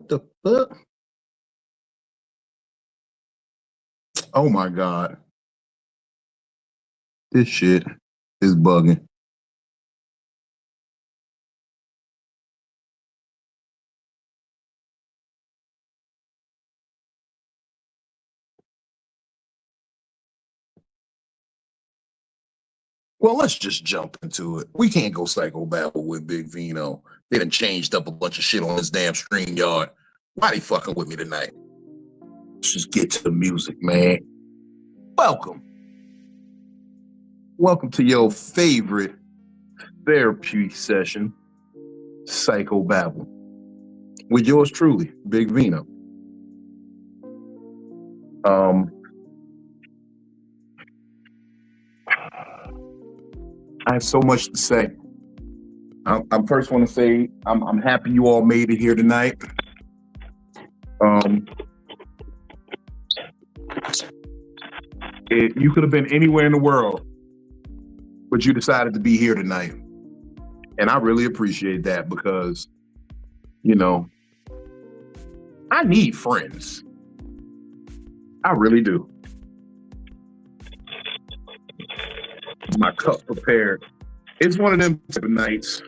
What the fuck? Oh my God. This shit is bugging. Well, let's just jump into it. We can't go Psycho-Babble with Big Vino. They done changed up a bunch of shit on this damn StreamYard. Why they fucking with me tonight? Let's just get to the music, man. Welcome. Welcome to your favorite therapy session, Psycho-Babble. With yours truly, Big Vino. I have so much to say. I first want to say I'm happy you all made it here tonight. You could have been anywhere in the world, but you decided to be here tonight. And I really appreciate that because, you know, I need friends. I really do. My cup prepared. It's one of them type of nights.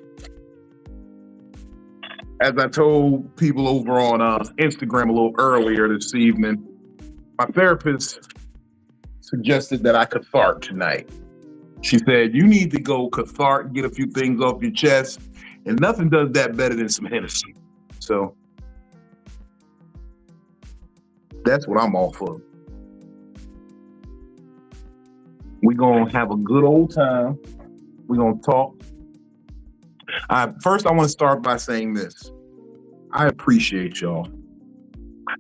As I told people over on Instagram a little earlier this evening, my therapist suggested that I cathartic tonight. She said, you need to go cathartic, get a few things off your chest, and nothing does that better than some Hennessy. So that's what I'm all for. We're going to have a good old time. We're going to talk. First, I want to start by saying this. I appreciate y'all.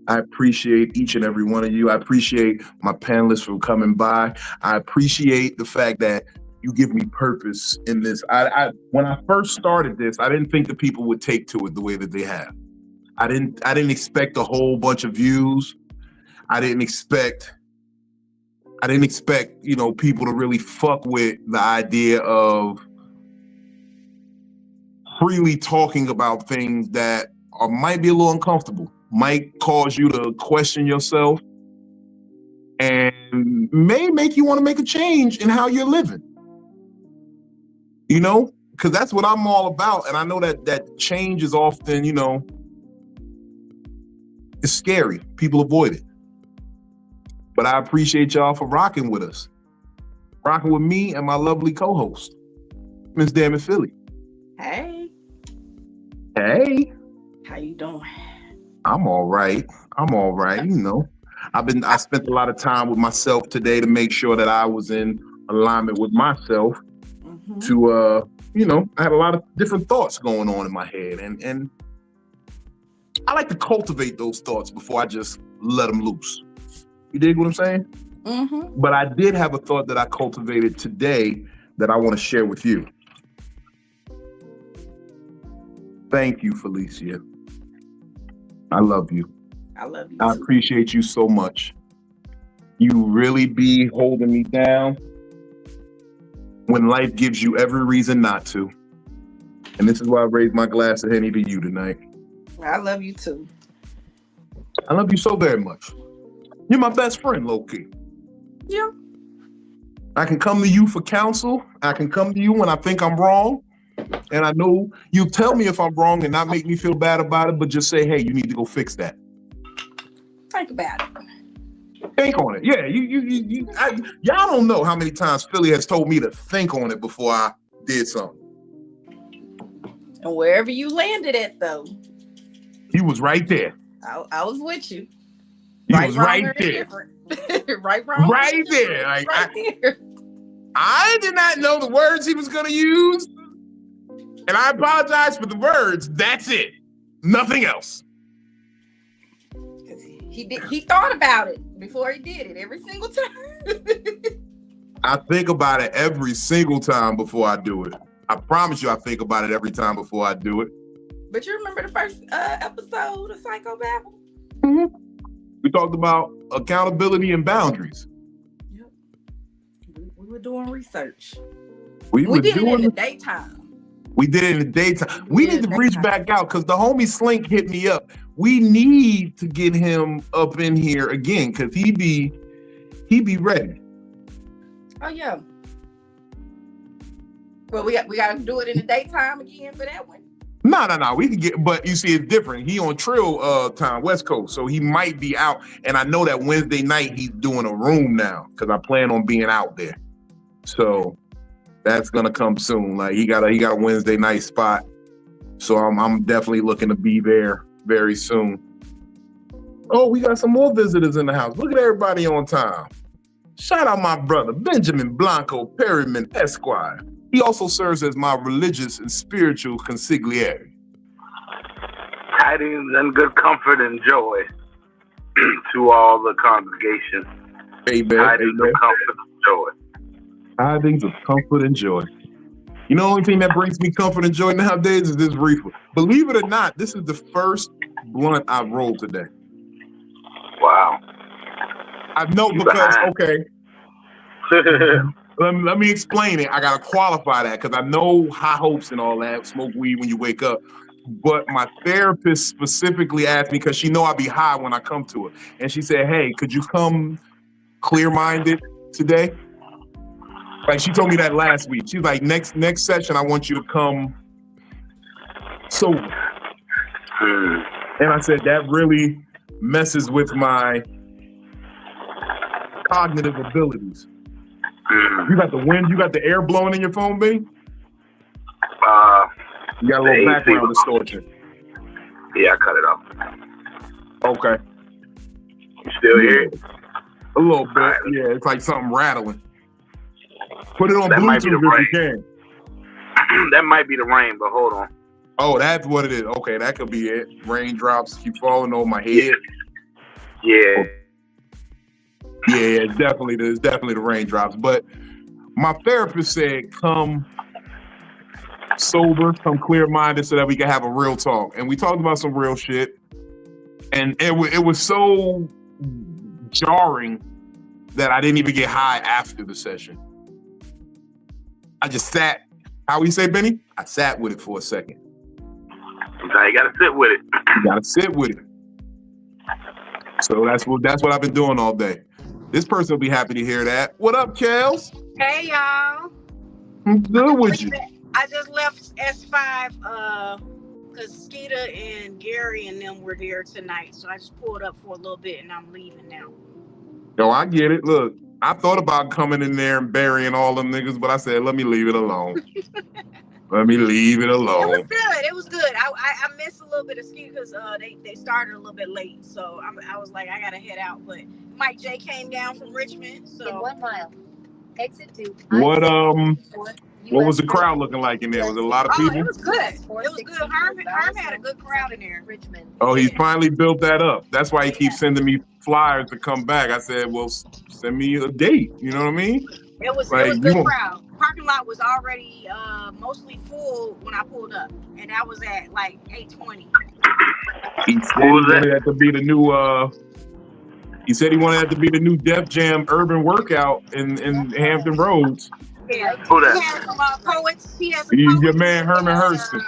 I appreciate each and every one of you. I appreciate my panelists for coming by. I appreciate the fact that you give me purpose in this. When I first started this, I didn't think the people would take to it the way that they have. I didn't expect a whole bunch of views. I didn't expect, you know, people to really fuck with the idea of freely talking about things that might be a little uncomfortable, might cause you to question yourself, and may make you want to make a change in how you're living. You know, because that's what I'm all about. And I know that change is often, you know, it's scary. People avoid it. But I appreciate y'all for rocking with us. Rocking with me and my lovely co-host, Miss Damn It Philly. Hey. Hey. How you doing? I'm all right. You know, I spent a lot of time with myself today to make sure that I was in alignment with myself. To you know, I had a lot of different thoughts going on in my head, and I like to cultivate those thoughts before I just let them loose. You dig what I'm saying? Mm-hmm. But I did have a thought that I cultivated today that I want to share with you. Thank you, Felicia. I love you. I love you I too. appreciate you so much. You really be holding me down when life gives you every reason not to. And this is why I raised my glass of Henny to you tonight. I love you too. I love you so very much. You're my best friend, low-key. Yeah. I can come to you for counsel. I can come to you when I think I'm wrong. And I know you tell me if I'm wrong and not make me feel bad about it, but just say, hey, you need to go fix that. Think about it. Think on it. Yeah, y'all don't know how many times Philly has told me to think on it before I did something. And wherever you landed at, though. He was right there. I was with you. He was right there. Right, wrong. Right there. Like, right there. I did not know the words he was going to use. And I apologize for the words. That's it. Nothing else. He thought about it before he did it every single time. I think about it every single time before I do it. I promise you I think about it every time before I do it. But you remember the first episode of Psycho-Babble? Mm-hmm. We talked about accountability and boundaries. Yep. We were doing research. We did it in the daytime. We did it in the daytime. We need to reach back out because the homie Slink hit me up. We need to get him up in here again because he be ready. Oh yeah. Well, we got to do it in the daytime again for that one. No. We can get, but you see, it's different. He on Trill time, West Coast, so he might be out. And I know that Wednesday night he's doing a room now because I plan on being out there. So that's gonna come soon. Like he got a Wednesday night spot, so I'm definitely looking to be there very soon. Oh, we got some more visitors in the house. Look at everybody on time. Shout out my brother Benjamin Blanco Perryman Esquire. He also serves as my religious and spiritual consigliere. Tidings and good comfort and joy to all the congregation. Amen. Tidings of comfort and joy. Tidings of comfort and joy. You know, the only thing that brings me comfort and joy nowadays is this reefer. Believe it or not, this is the first blunt I've rolled today. Wow. I know because, okay. Let me explain it. I got to qualify that because I know high hopes and all that, smoke weed when you wake up. But my therapist specifically asked me because she know I be high when I come to her. And she said, hey, could you come clear-minded today? Like she told me that last week. She's like, next session, I want you to come sober. And I said, that really messes with my cognitive abilities. You got the wind, you got the air blowing in your phone, Benny? You got a little background distortion. Yeah, I cut it off. Okay. You still hear it? A little bit, right. Yeah. It's like something rattling. Put it on Bluetooth if you can. That might be the rain, but hold on. Oh, that's what it is. Okay, that could be it. Raindrops keep falling on my head. Yeah. Yeah, it's definitely the raindrops. But my therapist said, come sober, come clear-minded so that we can have a real talk. And we talked about some real shit. And it was so jarring that I didn't even get high after the session. I just sat, how we say, Benny? I sat with it for a second. Now you gotta sit with it. You gotta sit with it. So that's what I've been doing all day. This person will be happy to hear that. What up, Kels? Hey, y'all. I'm good with you. I just left S5 because Skeeta and Gary and them were there tonight. So I just pulled up for a little bit and I'm leaving now. Yo, I get it. Look, I thought about coming in there and burying all them niggas, but I said, let me leave it alone. Let me leave it alone. It was good. I missed a little bit of Skeeta because they started a little bit late. So I was like, I got to head out. But Mike J came down from Richmond. So in 1 mile. Exit 2. What was the crowd looking like in there? Was it a lot of people? It was good. It was good. Herm had a good crowd in there. Richmond. Oh, he finally built that up. That's why he keeps sending me flyers to come back. I said, well, send me a date. You know what I mean? It was a good crowd. Parking lot was already mostly full when I pulled up, and that was at like 8:20. He said he wanted that to be the new. He said he wanted that to be the new Def Jam urban workout in Hampton Roads. Yeah, who that? He has some poets. He has some poets. Your man Herman Hurston.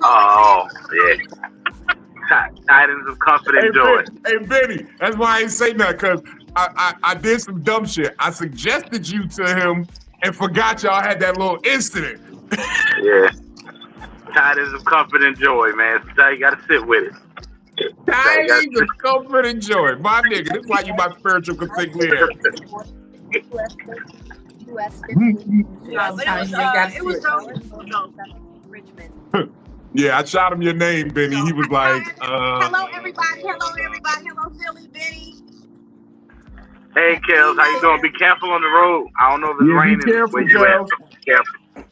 Oh yeah. Tidings of comfort and joy. Hey Benny, that's why I ain't say nothing, because I did some dumb shit. I suggested you to him and forgot y'all had that little incident. Yeah. Tidings of comfort and joy, man. So you gotta sit with it. Tidings of comfort and joy. My nigga, this is why you my spiritual consigliere. It was dope. Richmond. Yeah, I shot him your name, Benny. He was like, hello everybody. Hello Philly, Benny. Hey Kels, how you doing? Be careful on the road. I don't know if it's raining. Be careful, Kels. Be careful.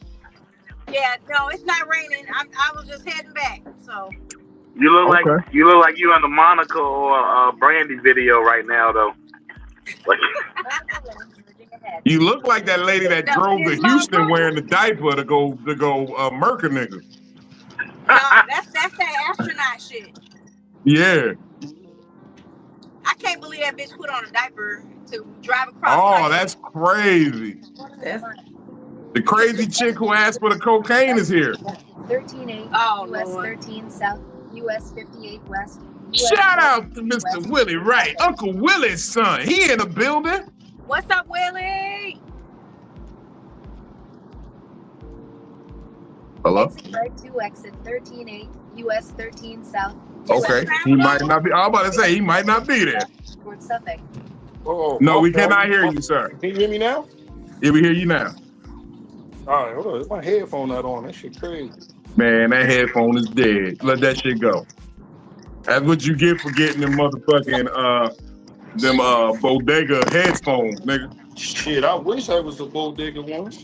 Yeah, no, it's not raining. I was just heading back. So you look like you on the Monica or Brandy video right now, though. You look like that lady that drove to Houston wearing the diaper to go murk a nigga. No, that's that astronaut shit. Yeah. I can't believe that bitch put on a diaper to drive across. Oh, that's crazy. The crazy chick who asked for the cocaine is here. 13-8, Oh, US Lord. 13 South, US 58 West. US Shout out to 14 Mr. West. Willie Wright, Uncle Willie's son. He in the building. What's up, Willie? Hello? Exit right to exit 13-8, US 13 South. Okay. He might not be. I was about to say he might not be there. Towards Suffolk. Oh, No, we okay. cannot hear you, sir. Can you hear me now? Yeah, we hear you now. All right, hold on. It's my headphone not on. That shit crazy. Man, that headphone is dead. Let that shit go. That's what you get for getting them motherfucking bodega headphones, nigga. Shit, I wish I was a bodega once.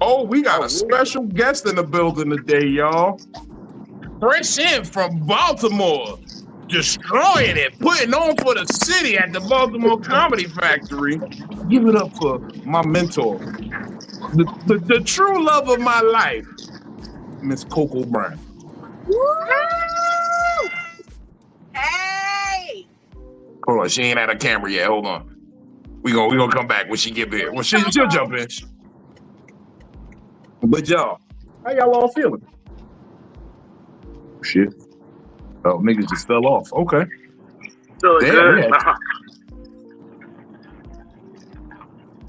Oh, we got Oh, a really? special guest in the building today, y'all. Fresh in from Baltimore, destroying it, putting on for the city at the Baltimore Comedy Factory. Give it up for my mentor, the true love of my life, Miss Coco Brown. Woo! Hey! Hold on, she ain't at a camera yet. Hold on. We gonna come back when she get here. Well, she'll jump in. But y'all, how y'all all feeling? Shit. Oh, niggas just fell off. Okay. Feeling Damn, good. yeah.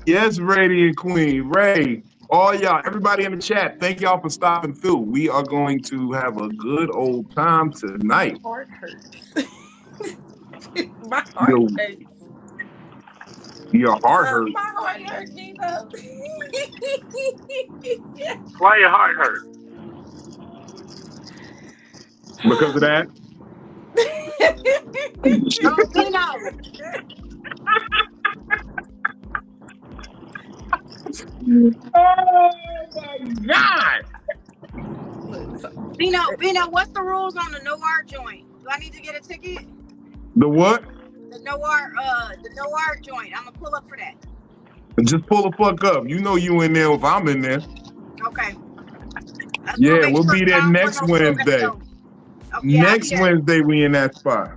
Yes, Radiant Queen, Ray, all y'all, everybody in the chat, thank y'all for stopping through. We are going to have a good old time tonight. My heart hurts. My heart Yo, hurts. your heart hurts. My heart hurts, Gino. Why your heart hurt? Because of that? Oh, Dino. Oh my God! Bino, what's the rules on the Noir joint? Do I need to get a ticket? The what? The Noir joint. I'm gonna pull up for that. Just pull the fuck up. You know you in there if I'm in there. Okay. Yeah, we'll be there next Wednesday. Next Wednesday we in that spot.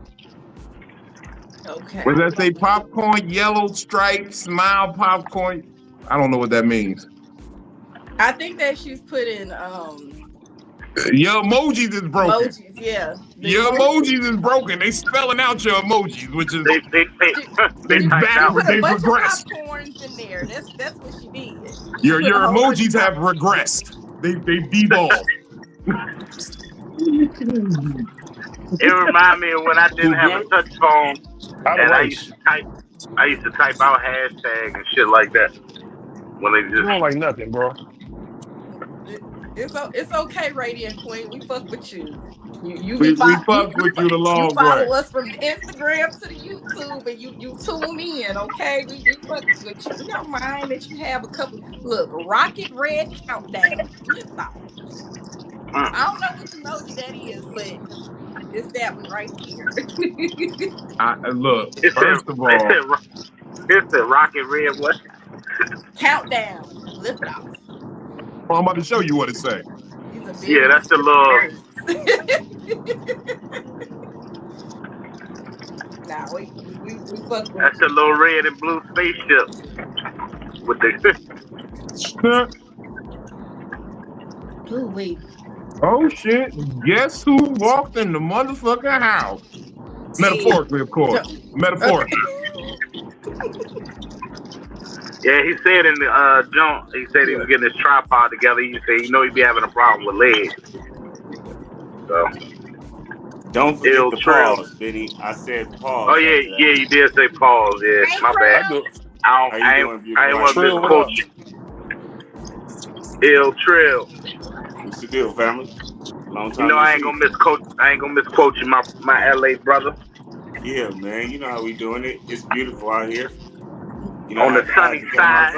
Okay. What does that say? Popcorn, yellow stripe, smile popcorn. I don't know what that means. I think that she's putting Your emojis is broken. emojis, yeah. Your emojis is broken. They spelling out your emojis, which is They they typed out. backwards. Put a They bunch regressed. of popcorns in there. That's what she did. Your Put a whole bunch emojis of have popcorn. regressed. They devolved. It remind me of when I didn't have a touch phone and I used to type out hashtag and shit like that. When they You just don't like nothing, bro. It's okay, Radiant Queen. We fuck with you. We fuck with you the long You follow way. us from the Instagram to the YouTube, and you tune in, okay? We fuck with you. We don't mind that you have a couple. Look, Rocket Red Countdown. Lift off. I don't know what emoji that is, but it's that one right here. Look, first of all, it's the Rocket Red what? Countdown. Lift off. I'm about to show you what it say. Yeah, that's the little. Nah, we fuck with That's the little red and blue spaceship with the. Ooh, wait. Oh shit! Guess who walked in the motherfucking house? Metaphorically, of course. Metaphorically. Yeah, he said in the jump. He said he was getting his tripod together. He said, he'd be having a problem with legs. So. Don't forget the pause, Biddy. I said pause. Oh yeah, you did say pause. Yeah, my bad. I ain't want to misquote you. Ill Trill. What's the deal, family? Long time. You know I ain't gonna misquote you, my LA brother. Yeah, man. You know how we doing it. It's beautiful out here. You know, on the sunny side.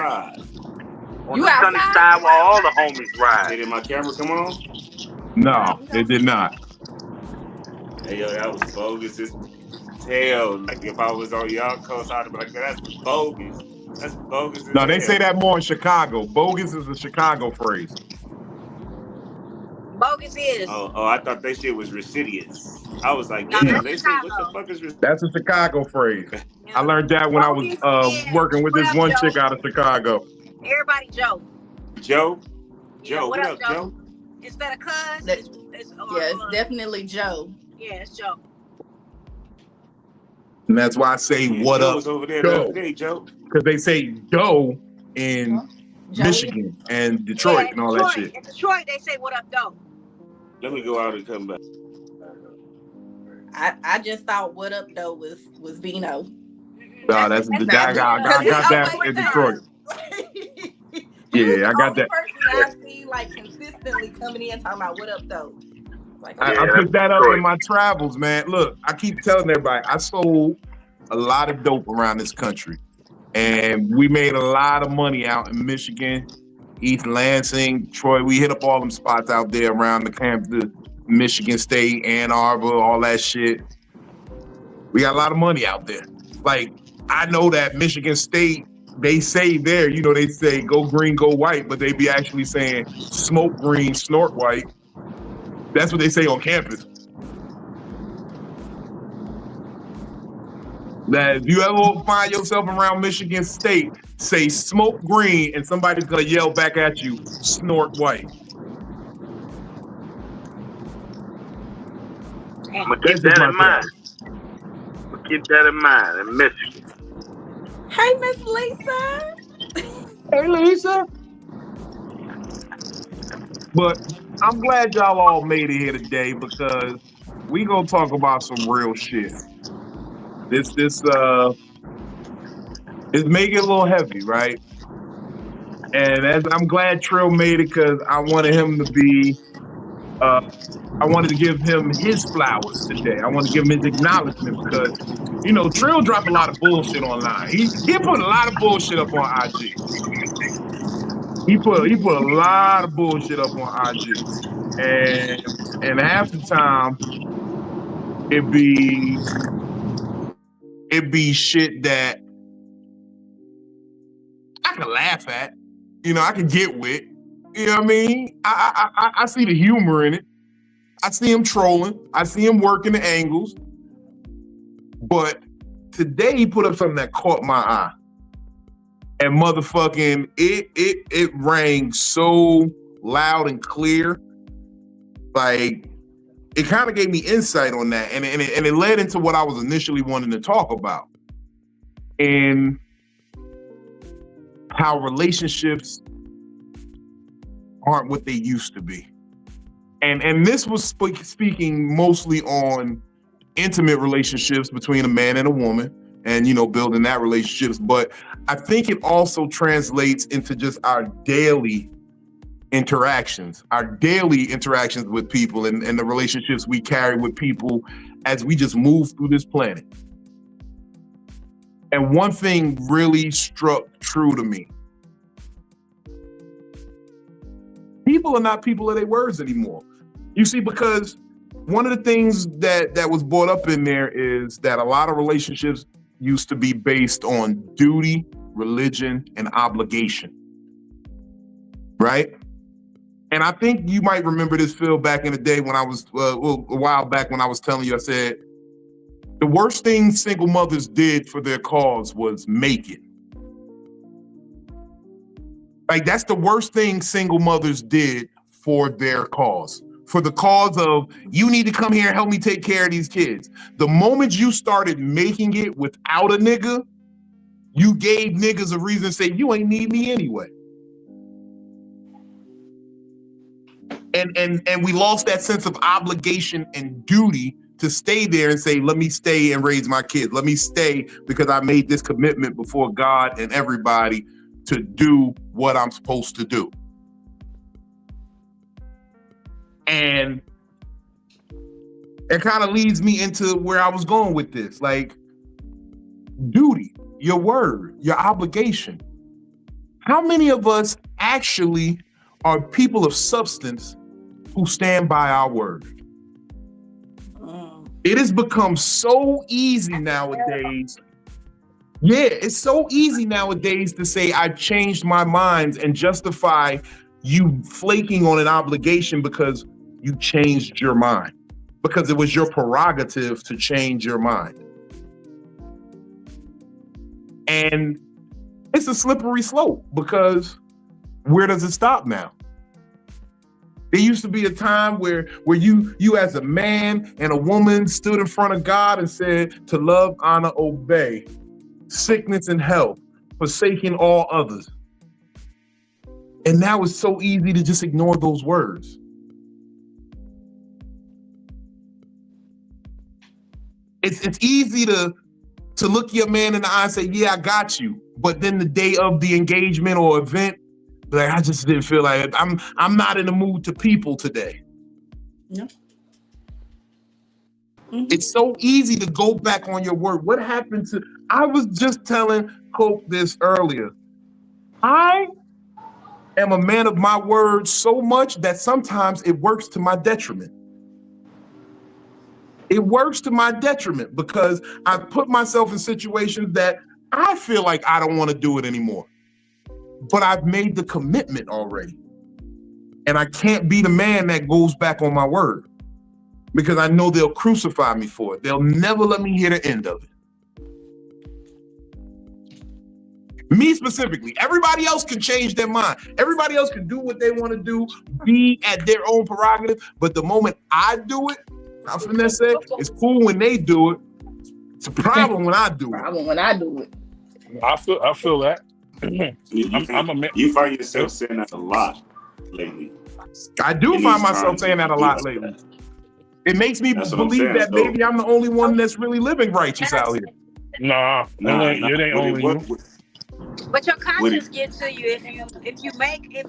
On the sunny side where all the homies ride. Did my camera come on? No, it did not. Hey, yo, that was bogus as hell. Like, if I was on y'all coast, I'd be like, that's bogus. That's bogus as No, they hell. say that more in Chicago. Bogus is a Chicago phrase. Bogus is. Oh, I thought that shit was residuous. I was like, No, damn, that's they say what the Chicago. fuck is residuous? That's a Chicago phrase. Yeah. I learned that when I was Bogus is, working with what this up, one Joe? chick out of Chicago. Everybody, Joe. Joe? Yeah, Joe, what up, Joe? Instead of cuz, That- it's definitely Joe. Yeah, it's Joe. And that's why I say what Joe up, was over there the Joe. other day, Joe. Because they say dough in Joey. Michigan and Detroit and all that shit. In Detroit, they say what up, though. Let me go out and come back. I just thought what up though was Vino. Nah, that's the I got that in Detroit. Yeah, I got that. Person I see like consistently coming in talking about what up though. Like, I picked that up in my travels, man. Look, I keep telling everybody, I sold a lot of dope around this country. And we made a lot of money out in Michigan, East Lansing, Detroit. We hit up all them spots out there around the campus, Michigan State, Ann Arbor, all that shit. We got a lot of money out there. Like, I know that Michigan State, they say there, you know, they say go green, go white, but they be actually saying smoke green, snort white. That's what they say on campus. That if you ever find yourself around Michigan State, say smoke green, and somebody's gonna yell back at you, snort white. I'm gonna keep that in mind. Keep that in mind in Michigan. hey, Miss Lisa. Hey, Lisa. But I'm glad y'all all made it here today because we gonna talk about some real shit. This is making it a little heavy, right? And as I'm glad Trill made it because I wanted him to be, I wanted to give him his flowers today. I want to give him his acknowledgement because, you know, Trill dropped a lot of bullshit online. He put a lot of bullshit up on IG. He put a lot of bullshit up on IG, and half the time it be shit that I can laugh at, you know, I can get with, you know what I mean? I see the humor in it. I see him trolling. I see him working the angles. But today he put up something that caught my eye. And motherfucking, it rang so loud and clear. Like, it kind of gave me insight on that. And it led into what I was initially wanting to talk about. And how relationships aren't what they used to be. And this was speaking mostly on intimate relationships between a man and a woman and, you know, building that relationships. But I think it also translates into just our daily interactions with people and the relationships we carry with people as we just move through this planet. And one thing really struck true to me. People are not people of their words anymore. You see, because one of the things that was brought up in there is that a lot of relationships used to be based on duty, religion, and obligation, right? And I think you might remember this, Phil, back in the day when I was, a while back when I was telling you, I said, the worst thing single mothers did for their cause was make it. Like, that's the worst thing single mothers did for their cause. For the cause of, you need to come here and help me take care of these kids. The moment you started making it without a nigga, you gave niggas a reason to say, you ain't need me anyway. And we lost that sense of obligation and duty to stay there and say, let me stay and raise my kids. Let me stay because I made this commitment before God and everybody to do what I'm supposed to do. And it kind of leads me into where I was going with this. Like, duty, your word, your obligation. How many of us actually are people of substance who stand by our word? It has become so easy nowadays. Yeah, it's so easy nowadays to say I've changed my mind and justify you flaking on an obligation because you changed your mind because it was your prerogative to change your mind. And it's a slippery slope because where does it stop now? There used to be a time where you as a man and a woman stood in front of God and said to love, honor, obey, sickness and health, forsaking all others. And now it's so easy to just ignore those words. It's easy to look your man in the eye and say, yeah, I got you. But then the day of the engagement or event, like, I just didn't feel like it. I'm not in the mood to people today. Yeah. It's so easy to go back on your word. What happened to, I was just telling Coke this earlier. I am a man of my word so much that sometimes it works to my detriment. It works to my detriment because I've put myself in situations that I feel like I don't want to do it anymore. But I've made the commitment already. And I can't be the man that goes back on my word because I know they'll crucify me for it. They'll never let me hear the end of it. Me specifically, everybody else can change their mind. Everybody else can do what they want to do, be at their own prerogative. But the moment I do it, how Finesse said, it's cool when they do it. It's a problem when I do it. Problem when I do it. I feel that. You find yourself saying that a lot lately. I do find myself saying that a lot lately. It makes me believe that maybe I'm the only one that's really living righteous out here. Nah, it ain't only you. But your conscience gets to you if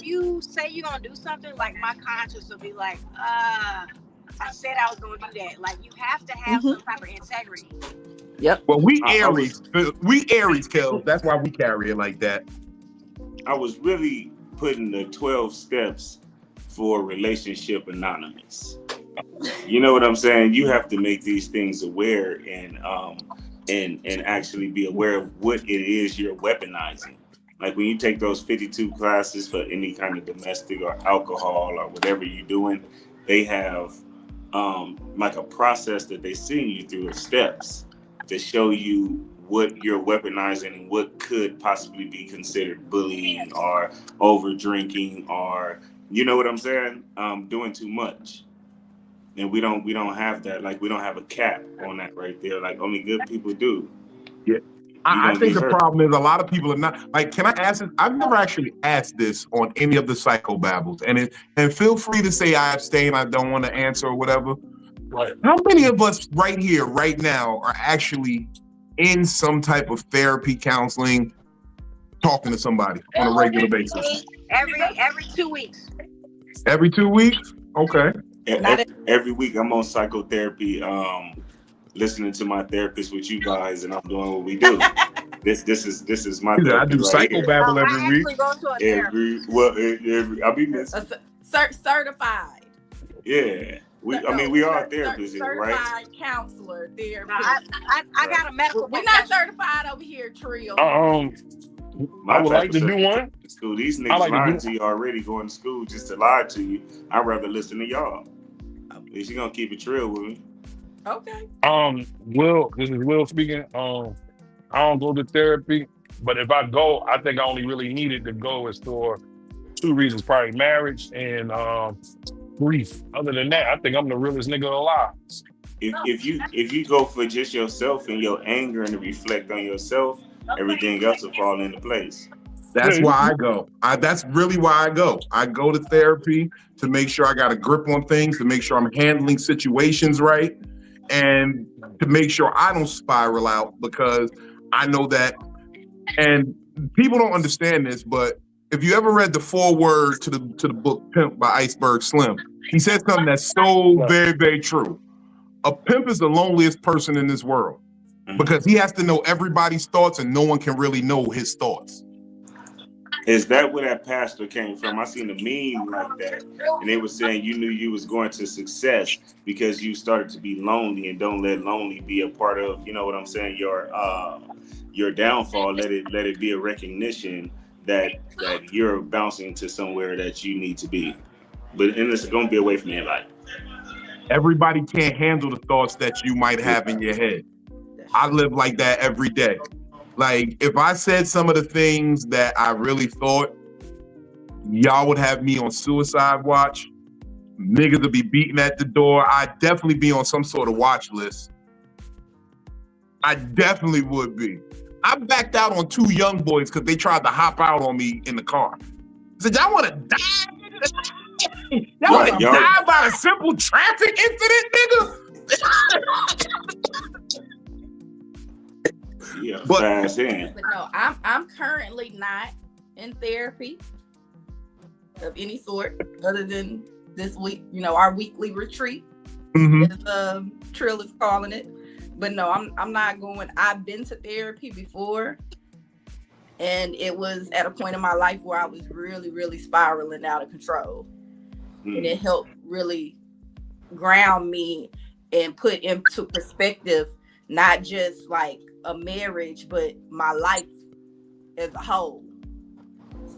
you say you're gonna do something. Like my conscience will be like, I said I was gonna do that. Like you have to have some type of integrity. Yep. Well, we Aries, Kel. That's why we carry it like that. I was really putting the 12 steps for Relationship Anonymous. You know what I'm saying? You have to make these things aware and actually be aware of what it is you're weaponizing. Like when you take those 52 classes for any kind of domestic or alcohol or whatever you're doing, they have like a process that they send you through of steps to show you what you're weaponizing and what could possibly be considered bullying or over drinking or, you know what I'm saying? Doing too much. And we don't have that. Like we don't have a cap on that right there. Like only good people do. Yeah. I think the problem is a lot of people are not like, can I ask this? I've never actually asked this on any of the Psycho-Babbles. And feel free to say I abstain, I don't want to answer or whatever. Right. How many of us right here, right now, are actually in some type of therapy, counseling, talking to somebody on a regular basis? Every 2 weeks. Every 2 weeks? Okay. Every week I'm on psychotherapy, listening to my therapist with you guys, and I'm doing what we do. This is my therapy. I do Psycho-Babble every week. Go to a therapist. I'll be missing. Certified. Yeah. We are therapists, right? Certified counselor, therapist. I got a medical. We're not certified over here, Trio. I would like to do one. School. These niggas lying to you already, going to school just to lie to you. I'd rather listen to y'all. At least you're gonna keep it real with me. Okay. Will, this is Will speaking. I don't go to therapy, but if I go, I think I only really needed to go is for 2 reasons: probably marriage and grief. Other than that, I think I'm the realest nigga alive. If you go for just yourself and your anger and to reflect on yourself, everything else will fall into place. That's why I go. That's really why I go. I go to therapy to make sure I got a grip on things, to make sure I'm handling situations right, and to make sure I don't spiral out, because I know that, and people don't understand this, but if you ever read the foreword to the book Pimp by Iceberg Slim, he said something that's so very, very true. A pimp is the loneliest person in this world because he has to know everybody's thoughts and no one can really know his thoughts. Is that where that pastor came from? I seen a meme like that, and they were saying you knew you was going to success because you started to be lonely, and don't let lonely be a part of, you know what I'm saying, your downfall. Let it be a recognition that you're bouncing to somewhere that you need to be. But and it's going to be away from your life. Everybody can't handle the thoughts that you might have in your head. I live like that every day. Like, if I said some of the things that I really thought, y'all would have me on suicide watch. Niggas would be beating at the door. I'd definitely be on some sort of watch list. I definitely would be. I backed out on 2 young boys because they tried to hop out on me in the car. I said, y'all want to die? Y'all want to die by a simple traffic incident, nigga? Yeah, but no, I'm currently not in therapy of any sort other than this week, our weekly retreat, as Trill is calling it. But no, I'm not going. I've been to therapy before, and it was at a point in my life where I was really, really spiraling out of control. And it helped really ground me and put into perspective, not just like a marriage, but my life as a whole.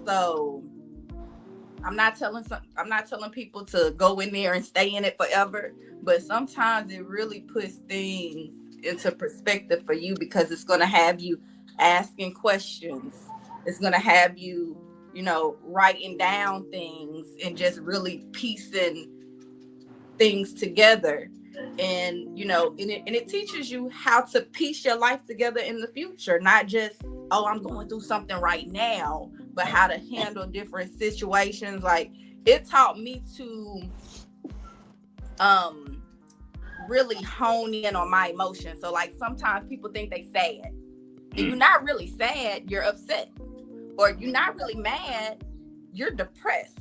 So I'm not telling people to go in there and stay in it forever, but sometimes it really puts things into perspective for you, because it's going to have you asking questions. It's going to have you, writing down things and just really piecing things together. And, and it teaches you how to piece your life together in the future, not just, oh, I'm going through something right now, but how to handle different situations. Like, it taught me to really hone in on my emotions. So like, sometimes people think they sad, and you're not really sad, you're upset. Or you're not really mad, you're depressed.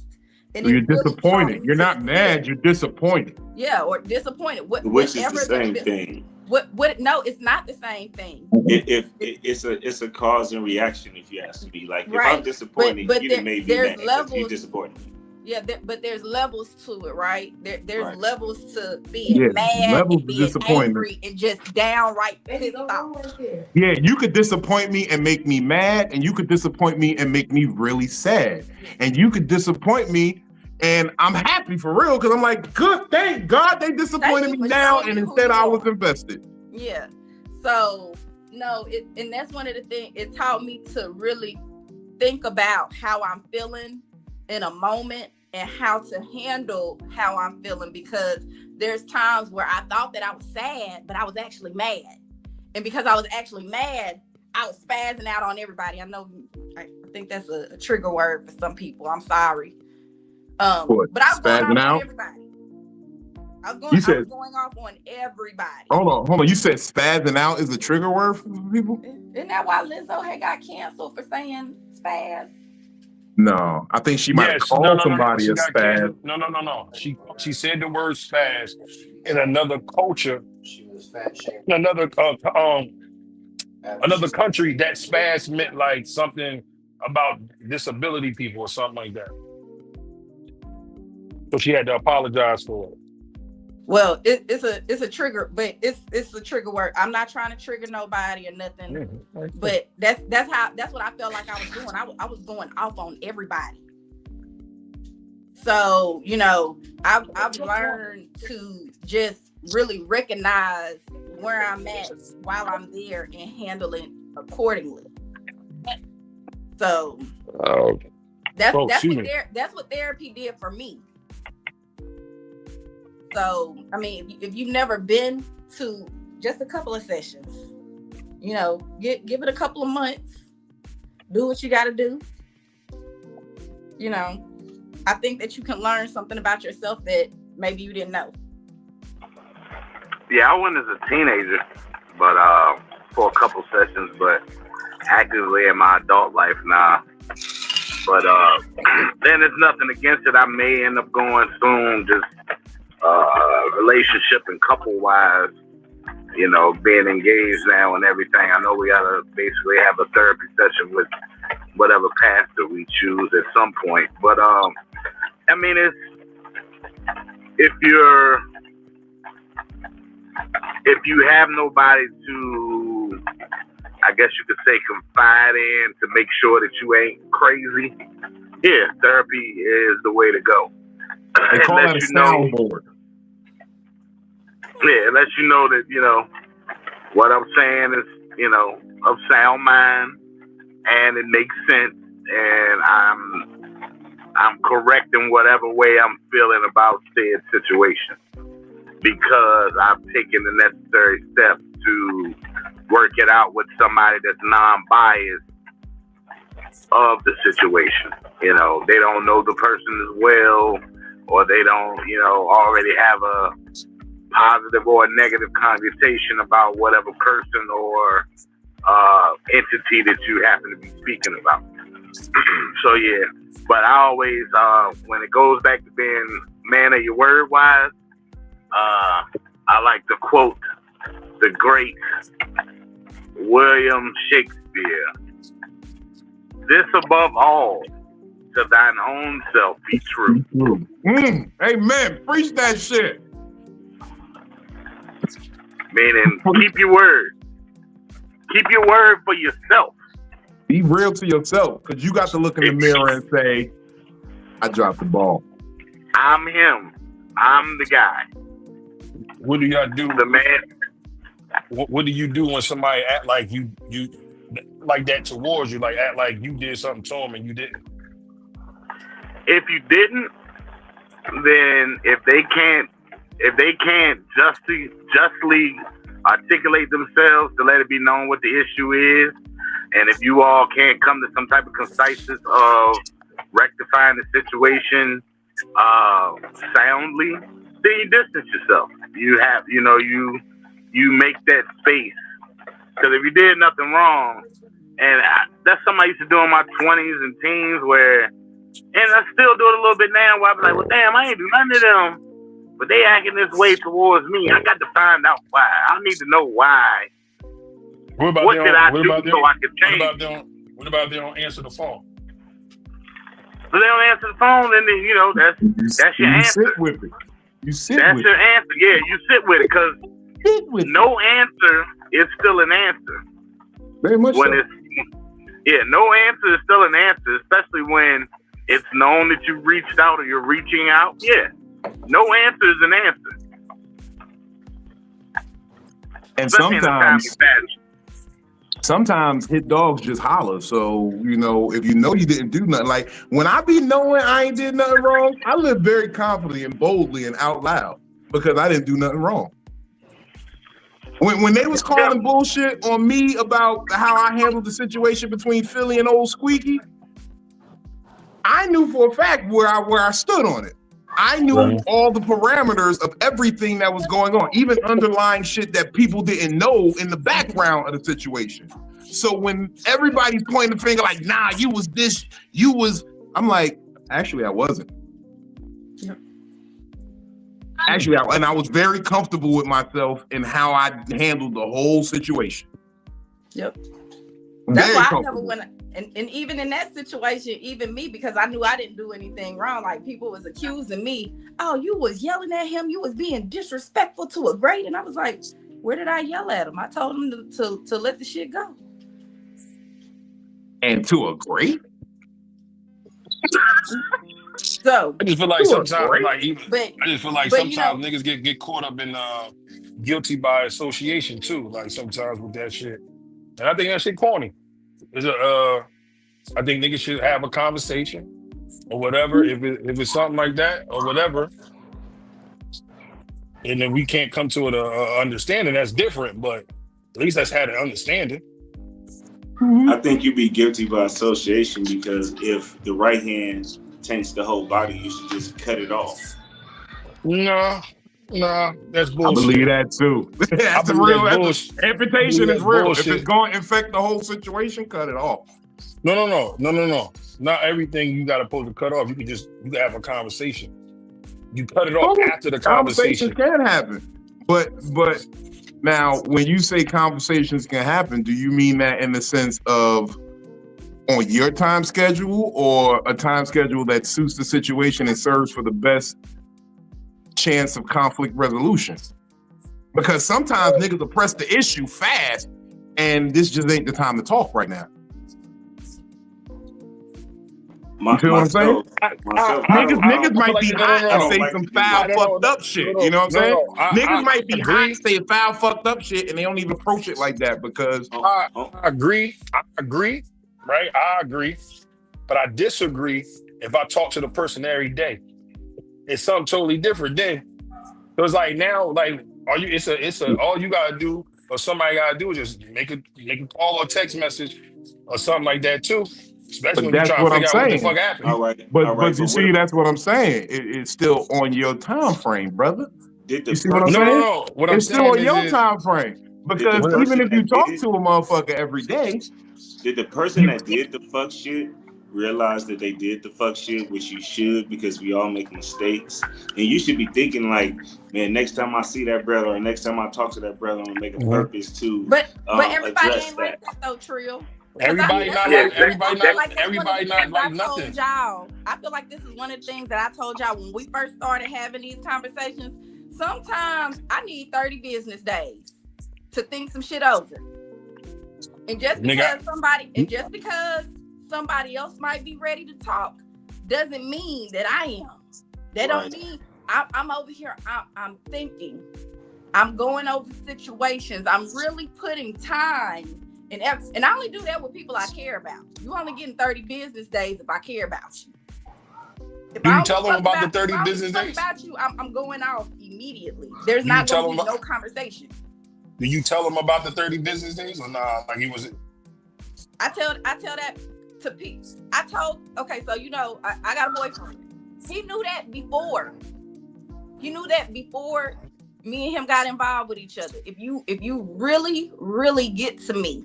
And so you're disappointed. You're not mad, you're disappointed. Yeah, or disappointed. Which is the same thing. What? No, it's not the same thing. If it's a cause and reaction, if you ask me. Like, if I'm disappointed, you didn't make me mad because you disappointed me. Yeah, but there's levels to it, right? There's levels to being mad, and being angry, and just downright pissed off. Yeah, you could disappoint me and make me mad, and you could disappoint me and make me really sad. And you could disappoint me and I'm happy for real, because I'm like, good, thank God they disappointed me now, and instead I was invested. Yeah. So, no, and that's one of the things, it taught me to really think about how I'm feeling in a moment and how to handle how I'm feeling, because there's times where I thought that I was sad, but I was actually mad. And because I was actually mad, I was spazzing out on everybody. I know, I think that's a trigger word for some people. I'm sorry. But I was going off on everybody. I was going off on everybody. Hold on. You said spazzing out is a trigger word for people? Isn't that why Lizzo had got canceled for saying spaz? No, I think she might have called somebody a spaz. No. She said the word spaz in another culture. In another country, that spaz meant like something about disability people or something like that. So she had to apologize for it. Well, it's a trigger, but it's a trigger word. I'm not trying to trigger nobody or nothing, but that's what I felt like I was doing. I was going off on everybody. So, I've learned to just really recognize where I'm at while I'm there and handle it accordingly. So that's what therapy did for me. So, I mean, if you've never been to just a couple of sessions, give it a couple of months, do what you got to do. I think that you can learn something about yourself that maybe you didn't know. Yeah, I went as a teenager, but for a couple sessions, but actively in my adult life now. But then there's nothing against it. I may end up going soon, just relationship and couple wise, being engaged now and everything. I know we gotta basically have a therapy session with whatever pastor we choose at some point. But I mean, if you have nobody to, I guess you could say, confide in to make sure that you ain't crazy, yeah, therapy is the way to go. They call that a soundboard. Yeah, it lets you know that, what I'm saying is, of sound mind, and it makes sense, and I'm correct in whatever way I'm feeling about said situation, because I've taken the necessary steps to work it out with somebody that's non-biased of the situation. They don't know the person as well, or they don't, already have a positive or a negative connotation about whatever person or entity that you happen to be speaking about. So yeah, but I always, when it goes back to being man of your word wise, I like to quote the great William Shakespeare: "This above all, to thine own self be true." Amen. Preach that shit. Meaning, keep your word. Keep your word for yourself. Be real to yourself, because you got to look in the mirror and say, I dropped the ball. I'm him. I'm the guy. What do y'all do? The man. What do you do when somebody act like you like that towards you, like act like you did something to them and you didn't? If you didn't, then if they can't justly articulate themselves to let it be known what the issue is, and if you all can't come to some type of conciseness of rectifying the situation soundly, then you distance yourself. You have, you make that space. Because if you did nothing wrong, and that's something I used to do in my 20s and teens, and I still do it a little bit now, where I be like, well, damn, I ain't do none of them, but they acting this way towards me. I got to find out why. I need to know why. What did I do so I could change? What about they don't answer the phone? So they don't answer the phone, and then, that's your answer. You sit with it. That's your answer. Yeah, you sit with it, because no answer is still an answer. Very much when so. No answer is still an answer, especially when it's known that you reached out or you're reaching out. Yeah, no answer is an answer. And especially sometimes hit dogs just holler. So, if you didn't do nothing, like when I be knowing I ain't did nothing wrong, I live very confidently and boldly and out loud because I didn't do nothing wrong. When they was calling bullshit on me about how I handled the situation between Philly and Old Squeaky, I knew for a fact where I stood on it. I knew all the parameters of everything that was going on, even underlying shit that people didn't know in the background of the situation. So when everybody's pointing the finger like, nah, you was this, I'm like, actually, I wasn't. Actually, I was very comfortable with myself and how I handled the whole situation. Yep. That's why I never went. And even in that situation, even me, because I knew I didn't do anything wrong. Like people was accusing me, oh, you was yelling at him, you was being disrespectful to a great, and I was like, where did I yell at him? I told him to let the shit go. And to a great. So I just feel like sometimes, sometimes niggas get caught up in guilty by association too. Like sometimes with that shit, and I think that shit corny. I think niggas should have a conversation or whatever. If it's something like that or whatever, and then we can't come to an understanding, that's different. But at least let's have an understanding. I think you'd be guilty by association because if the right hand taints the whole body, you should just cut it off. No, that's bullshit. I believe that too. That's real. Amputation is real. Bullshit. If it's going to infect the whole situation, cut it off. No. Not everything you got to supposed to cut off. You can have a conversation. You cut it off after the conversation. Conversations can happen, but now when you say conversations can happen, do you mean that in the sense of on your time schedule or a time schedule that suits the situation and serves for the best chance of conflict resolution? Because sometimes niggas will press the issue fast and this just ain't the time to talk right now. You see what I'm saying? Myself, Niggas I feel might like be no, hot no, and no, say like some to do foul, that. fucked up shit. You know what I'm saying? Niggas might be hot agree. and say foul, fucked up shit, and they don't even approach it like that because I agree. I agree. Right? I agree. But I disagree if I talk to the person every day. It's something totally different then. So it's like now, like, are you it's a all you gotta do or somebody gotta do is just make a call or text message or something like that too. Especially but when you're that's trying to what I'm figure out what the saying. fuck happened. All right. But you But what see, that's what I'm saying. It's still on your time frame, brother. did the You see what I'm No, person no, saying? no. What I'm It's still saying on your is time frame did the because what even person if you that talk did to a motherfucker every day, the person you that did the fuck shit realize that they did the fuck shit, which you should, because we all make mistakes, and you should be thinking like, man, next time I see that brother or next time I talk to that brother, I'm gonna make a Mhm. purpose to But everybody address ain't like that. that though, Trill. Cause everybody not Yeah, like everybody I feel not like that's one of everybody the not things I like told nothing. y'all. I feel like this is one of the things that I told y'all when we first started having these conversations. Sometimes I need 30 business days to think some shit over. And just Nigga, because somebody else might be ready to talk doesn't mean that I am. That don't mean I'm over here. I'm thinking. I'm going over situations. I'm really putting time and effort. And I only do that with people I care about. You only getting 30 business days if I care about you. If do I you only tell them fuck about the about, 30 if I only business fuck days? about you, I'm going off immediately. There's Do you not tell going to them be no conversation. do you tell them about the 30 business days or nah? Like he was I tell that to people. Okay, so you know, I got a boyfriend. He knew that before. He knew that before me and him got involved with each other. If you really, really get to me,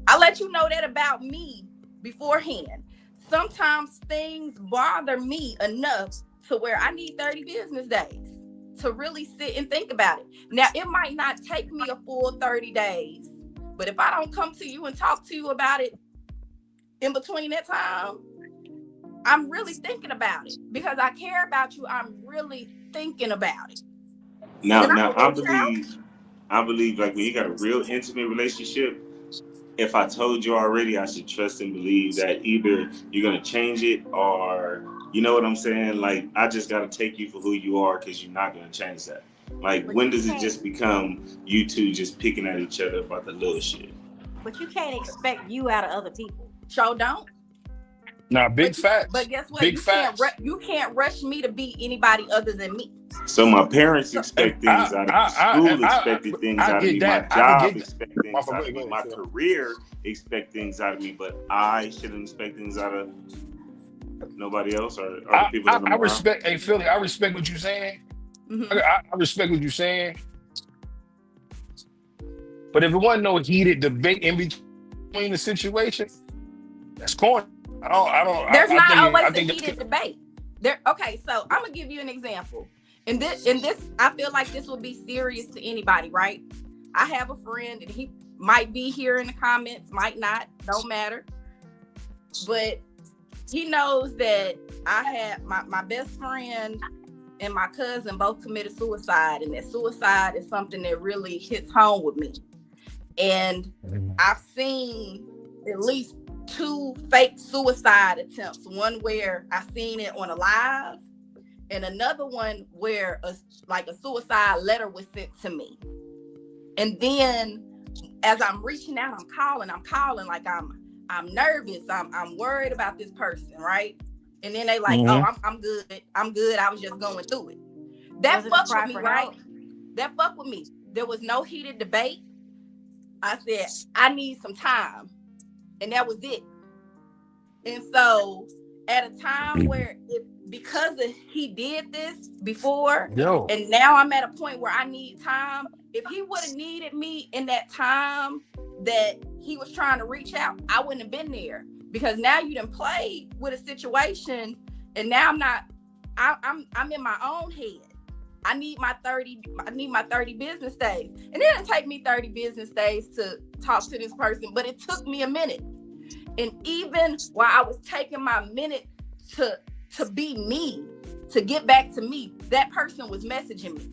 I'll let you know that about me beforehand. Sometimes things bother me enough to where I need 30 business days to really sit and think about it. Now, it might not take me a full 30 days, but if I don't come to you and talk to you about it in between that time, I'm really thinking about it because I care about you. I'm really thinking about it. Now I believe like when you got a real intimate relationship, if I told you already, I should trust and believe that either you're gonna change it or you know what I'm saying. Like I just gotta take you for who you are because you're not gonna change that. Like But when you does it can't. just become you two just picking at each other about the little shit? But you can't expect you out of other people. So don't. nah, big But facts. guess what? Big You facts. can't rush me to be anybody other than me. So my parents And expect things out of me. School expected things I out of get me. My that. I can job get that. expect My things fault, out of go me. ahead, My Phil. career expect things out of me, but I shouldn't expect things out of nobody else or the people that I'm I around. respect, hey Philly, I respect what you're saying. Mm-hmm. I respect what you're saying. But if it wasn't no heated debate in between the situation, that's corny. There's not always I a think heated debate. Okay, so I'm gonna give you an example. And this, I feel like this will be serious to anybody, right? I have a friend, and he might be here in the comments, might not, don't matter. But he knows that I had my best friend and my cousin both committed suicide, and that suicide is something that really hits home with me. And I've seen at least 2 fake suicide attempts. One where I seen it on a live, and another one where a suicide letter was sent to me. And then as I'm reaching out, I'm calling like I'm nervous. I'm worried about this person, right? And then they like, oh, I'm good. I was just going through it. That fucked with me, right? That fucked with me. There was no heated debate. I said, I need some time. And that was it. And so at a time where because he did this before, and now I'm at a point where I need time. If he would have needed me in that time that he was trying to reach out, I wouldn't have been there. Because now you done played with a situation, and now I'm in my own head. I need my 30 business days. And it didn't take me 30 business days to talk to this person, but it took me a minute. And even while I was taking my minute to be me, to get back to me, that person was messaging me.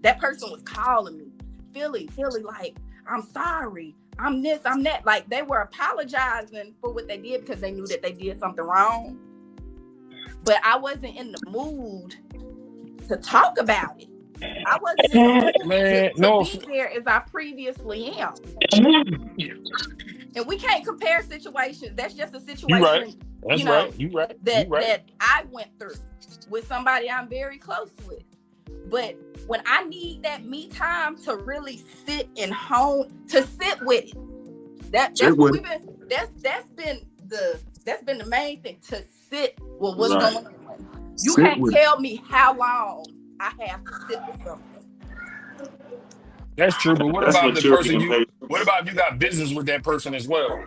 That person was calling me. Philly, like, I'm sorry. I'm this, I'm that. Like they were apologizing for what they did because they knew that they did something wrong. But I wasn't in the mood to talk about it. I wasn't in the mood to be there as I previously am. And we can't compare situations. That's just a situation, that I went through with somebody I'm very close with. But when I need that me time to really sit and sit with it, that's been the main thing, to sit with what's going on. You can't tell me how long I have to sit with something. That's true, but what about the person what about if you got business with that person as well?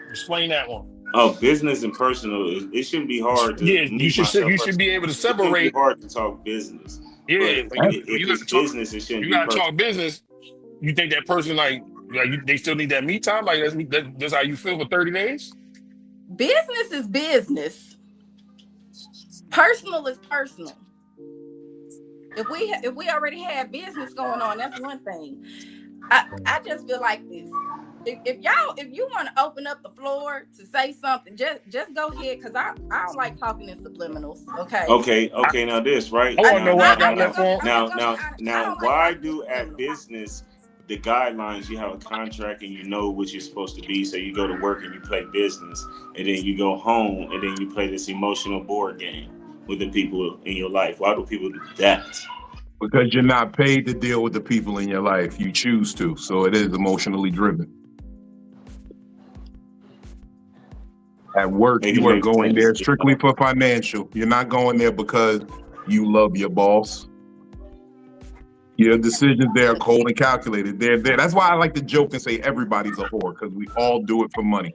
Explain that one. Oh, business and personal, it shouldn't be hard to you should be able to separate. It shouldn't be hard to talk business. Yeah, but if it's business, it shouldn't be you gotta talk business. You think that person they still need that me time? Like that's how you feel for 30 days? Business is business. Personal is personal. If we already have business going on, that's one thing. I just feel like this. If you want to open up the floor to say something, just go ahead, because I don't like talking in subliminals. Okay. Now this, right? I want to know why I got that phone. Now, why do at business the guidelines, you have a contract and you know what you're supposed to be, so you go to work and you play business, and then you go home and then you play this emotional board game with the people in your life? Why do people do that? Because you're not paid to deal with the people in your life. You choose to, so it is emotionally driven. At work, you are going there strictly for financial. You're not going there because you love your boss. Your decisions there are cold and calculated. They're there. That's why I like to joke and say everybody's a whore, because we all do it for money.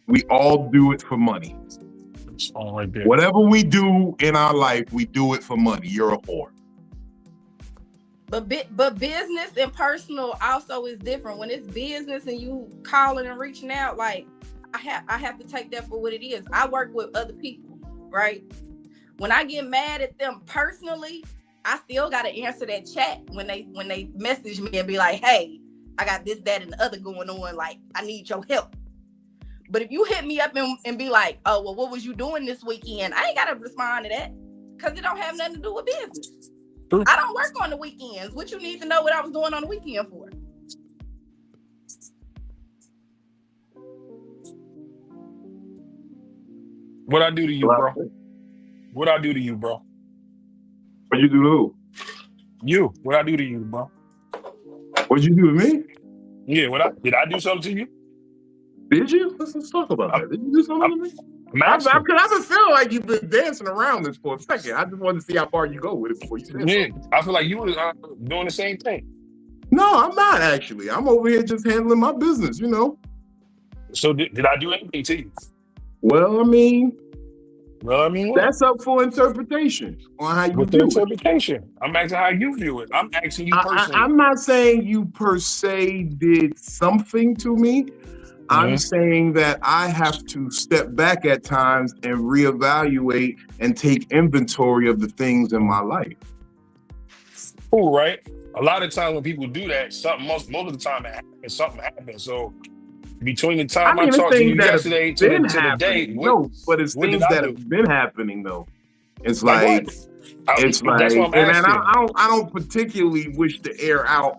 We all do it for money. It's all right there. Whatever we do in our life, we do it for money. You're a whore. But business and personal also is different. When it's business and you calling and reaching out, like I have to take that for what it is. I work with other people, right? When I get mad at them personally, I still got to answer that chat when they message me and be like, hey, I got this, that, and the other going on. Like, I need your help. But if you hit me up and be like, oh, well, what was you doing this weekend? I ain't got to respond to that, because it don't have nothing to do with business. True. I don't work on the weekends. What you need to know what I was doing on the weekend for? What I do to you, bro? What I do to you, bro? What you do to who? You. What I do to you, bro? What you do to me? Yeah, did I do something to you? Did you? Let's talk about that. Did you do something to me? I've been feeling like you've been dancing around this for a second. I just wanted to see how far you go with it before you said something. I feel like you were doing the same thing. No, I'm not actually. I'm over here just handling my business, you know. So did I do anything to you? Well, I mean, what? That's up for interpretation on how you view interpretation. It. I'm asking how you view it. I'm asking you personally. I'm not saying you per se did something to me. I'm saying that I have to step back at times and reevaluate and take inventory of the things in my life. Cool, right? A lot of times when people do that, most of the time something happens. So between the time I talked to you yesterday to the day, but it's things that have been happening though. It's like that's what I'm and I don't particularly wish to air out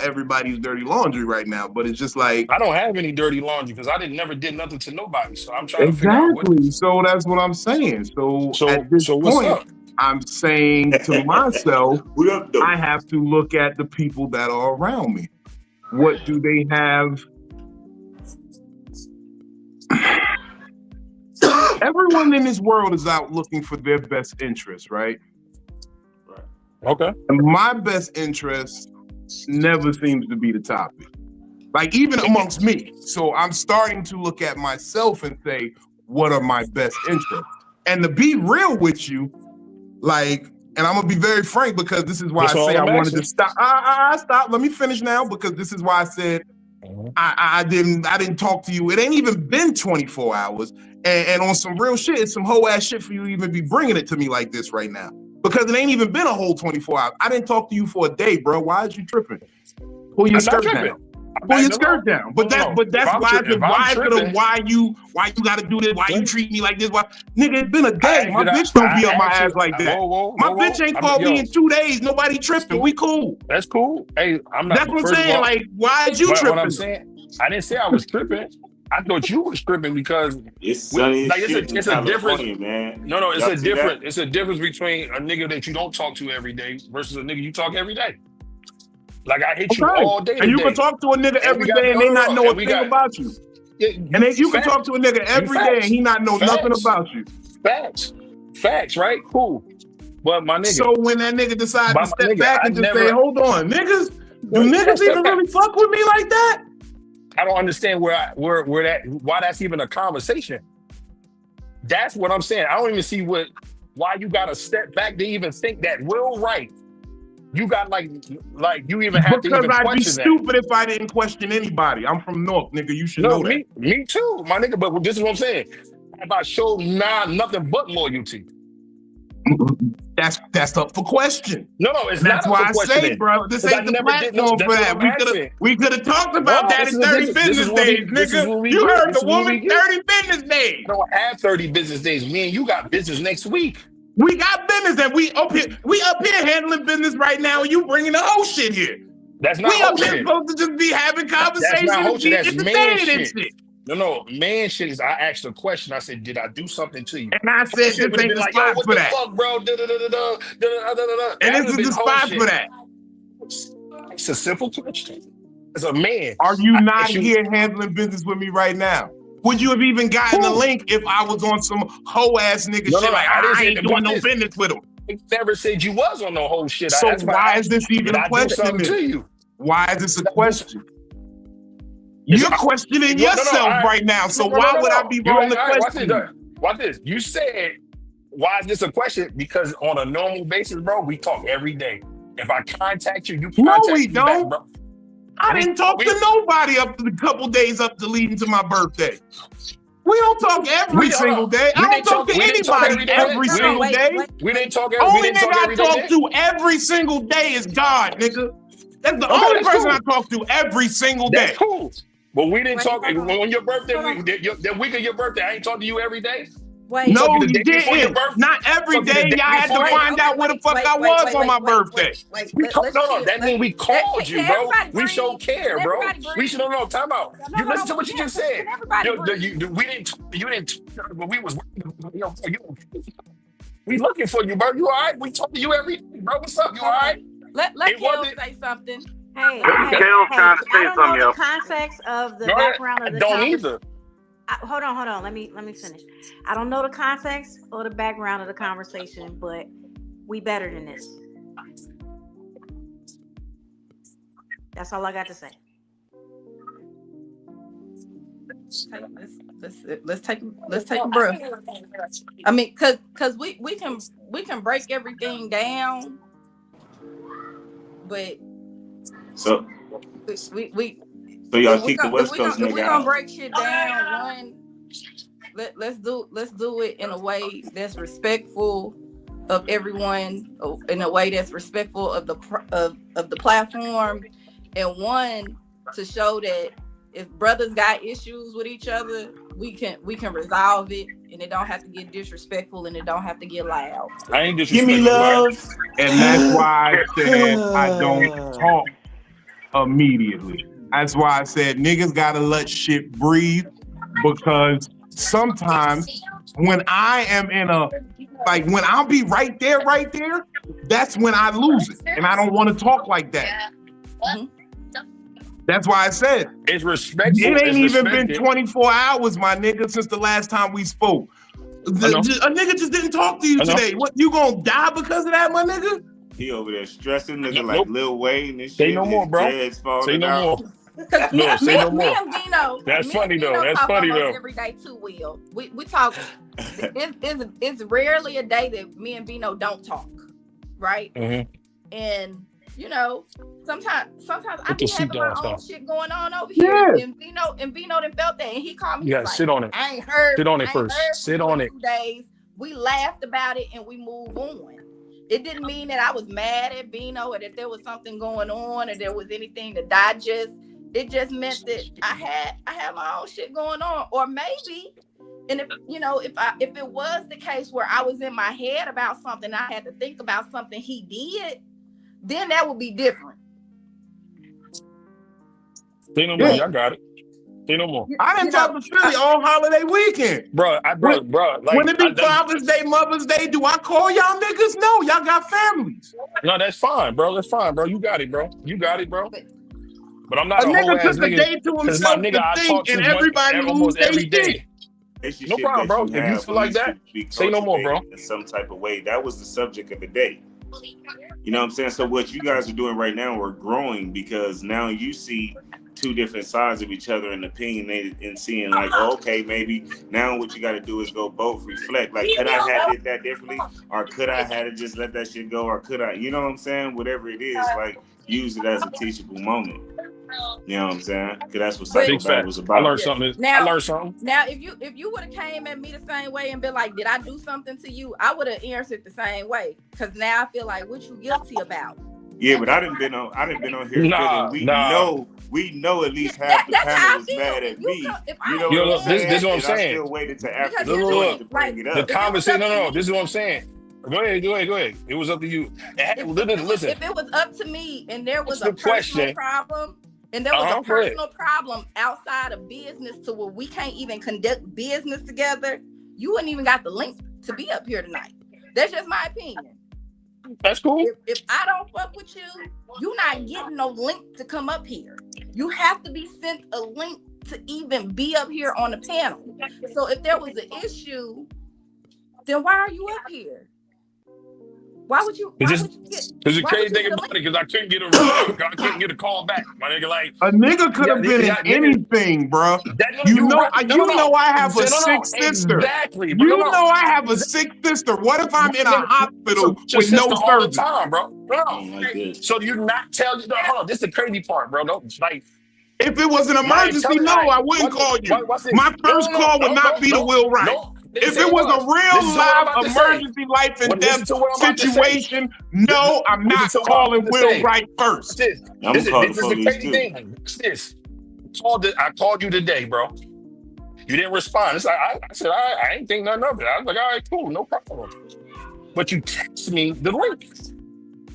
everybody's dirty laundry right now, but it's just like I don't have any dirty laundry because I never did nothing to nobody. So I'm trying to figure out So that's what I'm saying. So at this point, I'm saying to myself, I have to look at the people that are around me. What do they have? Everyone in this world is out looking for their best interest, right? Okay. And my best interest never seems to be the topic. Like even amongst me. So I'm starting to look at myself and say, what are my best interests? And to be real with you, like, and I'm gonna be very frank because this is why I say I wanted to stop. Stop. Let me finish now because this is why I said I didn't talk to you. It ain't even been 24 hours. And on some real shit, it's some whole ass shit for you to even be bringing it to me like this right now. Because it ain't even been a whole 24 hours. I didn't talk to you for a day, bro. Why is you tripping? Pull your skirt down. Pull your skirt down. But that's why you gotta do this? Why you treat me like this? Why, nigga? It's been a day. My bitch don't be on my ass like that. My bitch ain't called me in 2 days. Nobody tripping. We cool. That's cool. Hey, I'm not. That's what I'm saying. Like, why is you tripping? What I'm saying, I didn't say I was tripping. I thought you was tripping because it's sunny. It's a difference, man. No, it's a difference. It's a difference between a nigga that you don't talk to every day versus a nigga you talk every day. Like I hit you all day. And you can talk to a nigga every day and they not know a thing about you. And then you can talk to a nigga every day and he not know nothing about you. Facts, right? Cool. But my nigga. So when that nigga decides to step back and just say, hold on, niggas, do niggas even really fuck with me like that? I don't understand why that's even a conversation. That's what I'm saying. I don't even see why you gotta step back to even think that Will Wright. You got like you even have to even question that. Because I'd be stupid if I didn't question anybody. I'm from North, nigga. You should know that. Me too, my nigga. But this is what I'm saying. Have I showed nothing but loyalty? That's up for question. No, it's that's not. That's why I say, bro, this ain't the platform for that. We could have talked about that in 30 business days, nigga. You heard the woman 30 business days. I don't have 30 business days. Me and you got business next week. We got business and we up here handling business right now, and you bringing the whole shit here. That's not we up here supposed to just be having conversations. That's man shit. No, man shit is. I asked a question. I said, "Did I do something to you?" And I said, "This ain't the spot for that." Fuck, bro. And this is the spot for that. It's a simple question. As a man, are you not here handling business with me right now? Would you have even gotten the link if I was on some hoe ass nigga shit? Like I ain't doing no business with him. I never said you was on no whole shit. So why is this even a question? To you? Why is this a question? You're questioning yourself right now. So why would I be wrong to question? Watch this. You said, why is this a question? Because on a normal basis, bro, we talk every day. If I contact you, you contact me back, bro. I didn't talk to nobody up to the couple days up to leading to my birthday. We don't talk every single day. I don't talk to anybody every single day. We didn't talk every day. Only nigga I talk to every single day is God, nigga. That's the only person I talk to every single day. That's cool. But we didn't talk on your birthday week. The week of your birthday, I ain't talking to you every day. No, you didn't. Not every day. Y'all had to find out where the fuck I was on my birthday. No, that means we called you, bro. We show care, bro. We should know. Time out. You listen to what you just said. We didn't. But we was. We looking for you, bro. You all right? We talk to you every day, bro. What's up? You all right? Let Kel say something. Hey, trying to say something, the context of the background of the don't either. Hold on. Let me finish. I don't know the context or the background of the conversation, but we better than this. That's all I got to say. Let's take a breath. I mean, cause we can break everything down, but so we y'all keep the West Coast nigga out. We're gonna break shit down. Let's do it in a way that's respectful of everyone, in a way that's respectful of the platform, and one to show that if brothers got issues with each other, we can resolve it, and it don't have to get disrespectful, and it don't have to get loud. I ain't disrespectful. Give me love, and that's why I said I don't talk immediately. That's why I said niggas gotta let shit breathe, because sometimes when I am in when I'll be right there, that's when I lose it, and I don't want to talk like that. Mm-hmm. That's why I said it's respectful. It ain't even been 24 hours, my nigga, since the last time we spoke. A nigga just didn't talk to you today. What, you gonna die because of that, my nigga? He over there stressing, nigga, like Lil Wayne and shit. Say no more, bro. Say no more. No, say no more. Me and Vino. That's funny though. That's funny though. Every day too, Will. We talk. It's rarely a day that me and Vino don't talk, right? Mm-hmm. And you know, sometimes I be having my own shit going on over here, and Vino done felt that, and he called me. Yeah, sit on it. I ain't heard. Sit on it first. Sit on it. 2 days. We laughed about it and we moved on. It didn't mean that I was mad at Vino or that there was something going on or there was anything to digest. It just meant that I had my own shit going on, or maybe, and if it was the case where I was in my head about something, I had to think about something he did, then that would be different. Say no more. Y'all got it. Say no more. I didn't talk to Philly all holiday weekend. Bro, like, when it be Father's Day, Mother's Day, do I call y'all niggas? No, y'all got families. No, that's fine, bro. That's fine, bro. You got it, bro. But I'm not a a whole nigga ass took a nigga. day to himself my nigga, to I think, talk and to everybody almost lose every their day. No problem, bro. If you feel like that, say no more, bro. In some type of way, that was the subject of the day. You know what I'm saying? So what you guys are doing right now, we're growing because now you see two different sides of each other and opinionated and seeing like, oh, okay, maybe now what you got to do is go both reflect. Like, could I have did that differently, or could I had to just let that shit go, or could I, you know what I'm saying? Whatever it is, like, use it as a teachable moment. You know what I'm saying? Because that's what Psycho-Babble was about. I learned something. Now, if you would have came at me the same way and been like, did I do something to you? I would have answered the same way. Because now I feel like, what you guilty about? Yeah, but I didn't been on here. We know at least half the panel was mad at me. This is what I'm saying. I still waited to after the show to bring it up. The conversation. No. This is what I'm saying. Go ahead. It was up to you. Listen. If it was up to me and there was a personal problem, and there was a personal problem outside of business to where we can't even conduct business together, you wouldn't even got the link to be up here tonight. That's just my opinion. That's cool. If I don't fuck with you, you're not getting no link to come up here. You have to be sent a link to even be up here on the panel. So if there was an issue, then why are you up here? Why would you? Because the crazy thing about it, because I couldn't get a call back. My nigga, like a nigga could have been in anything, bro. You know I have a sick sister. Exactly. You know I have a sick sister. What if I'm in a hospital with no all service? the time, bro? No. So you not tell you? Hold on. This is the crazy part, bro. No, like. If it was an emergency, no, I wouldn't call you. My first call would not be to Will Wright. If it was a real live emergency life and death situation, no, I'm not calling Will Wright first. This is the crazy thing. This. I called you today, bro. You didn't respond. It's like I said, I ain't think nothing of it. I was like, all right, cool, no problem. But you text me the link.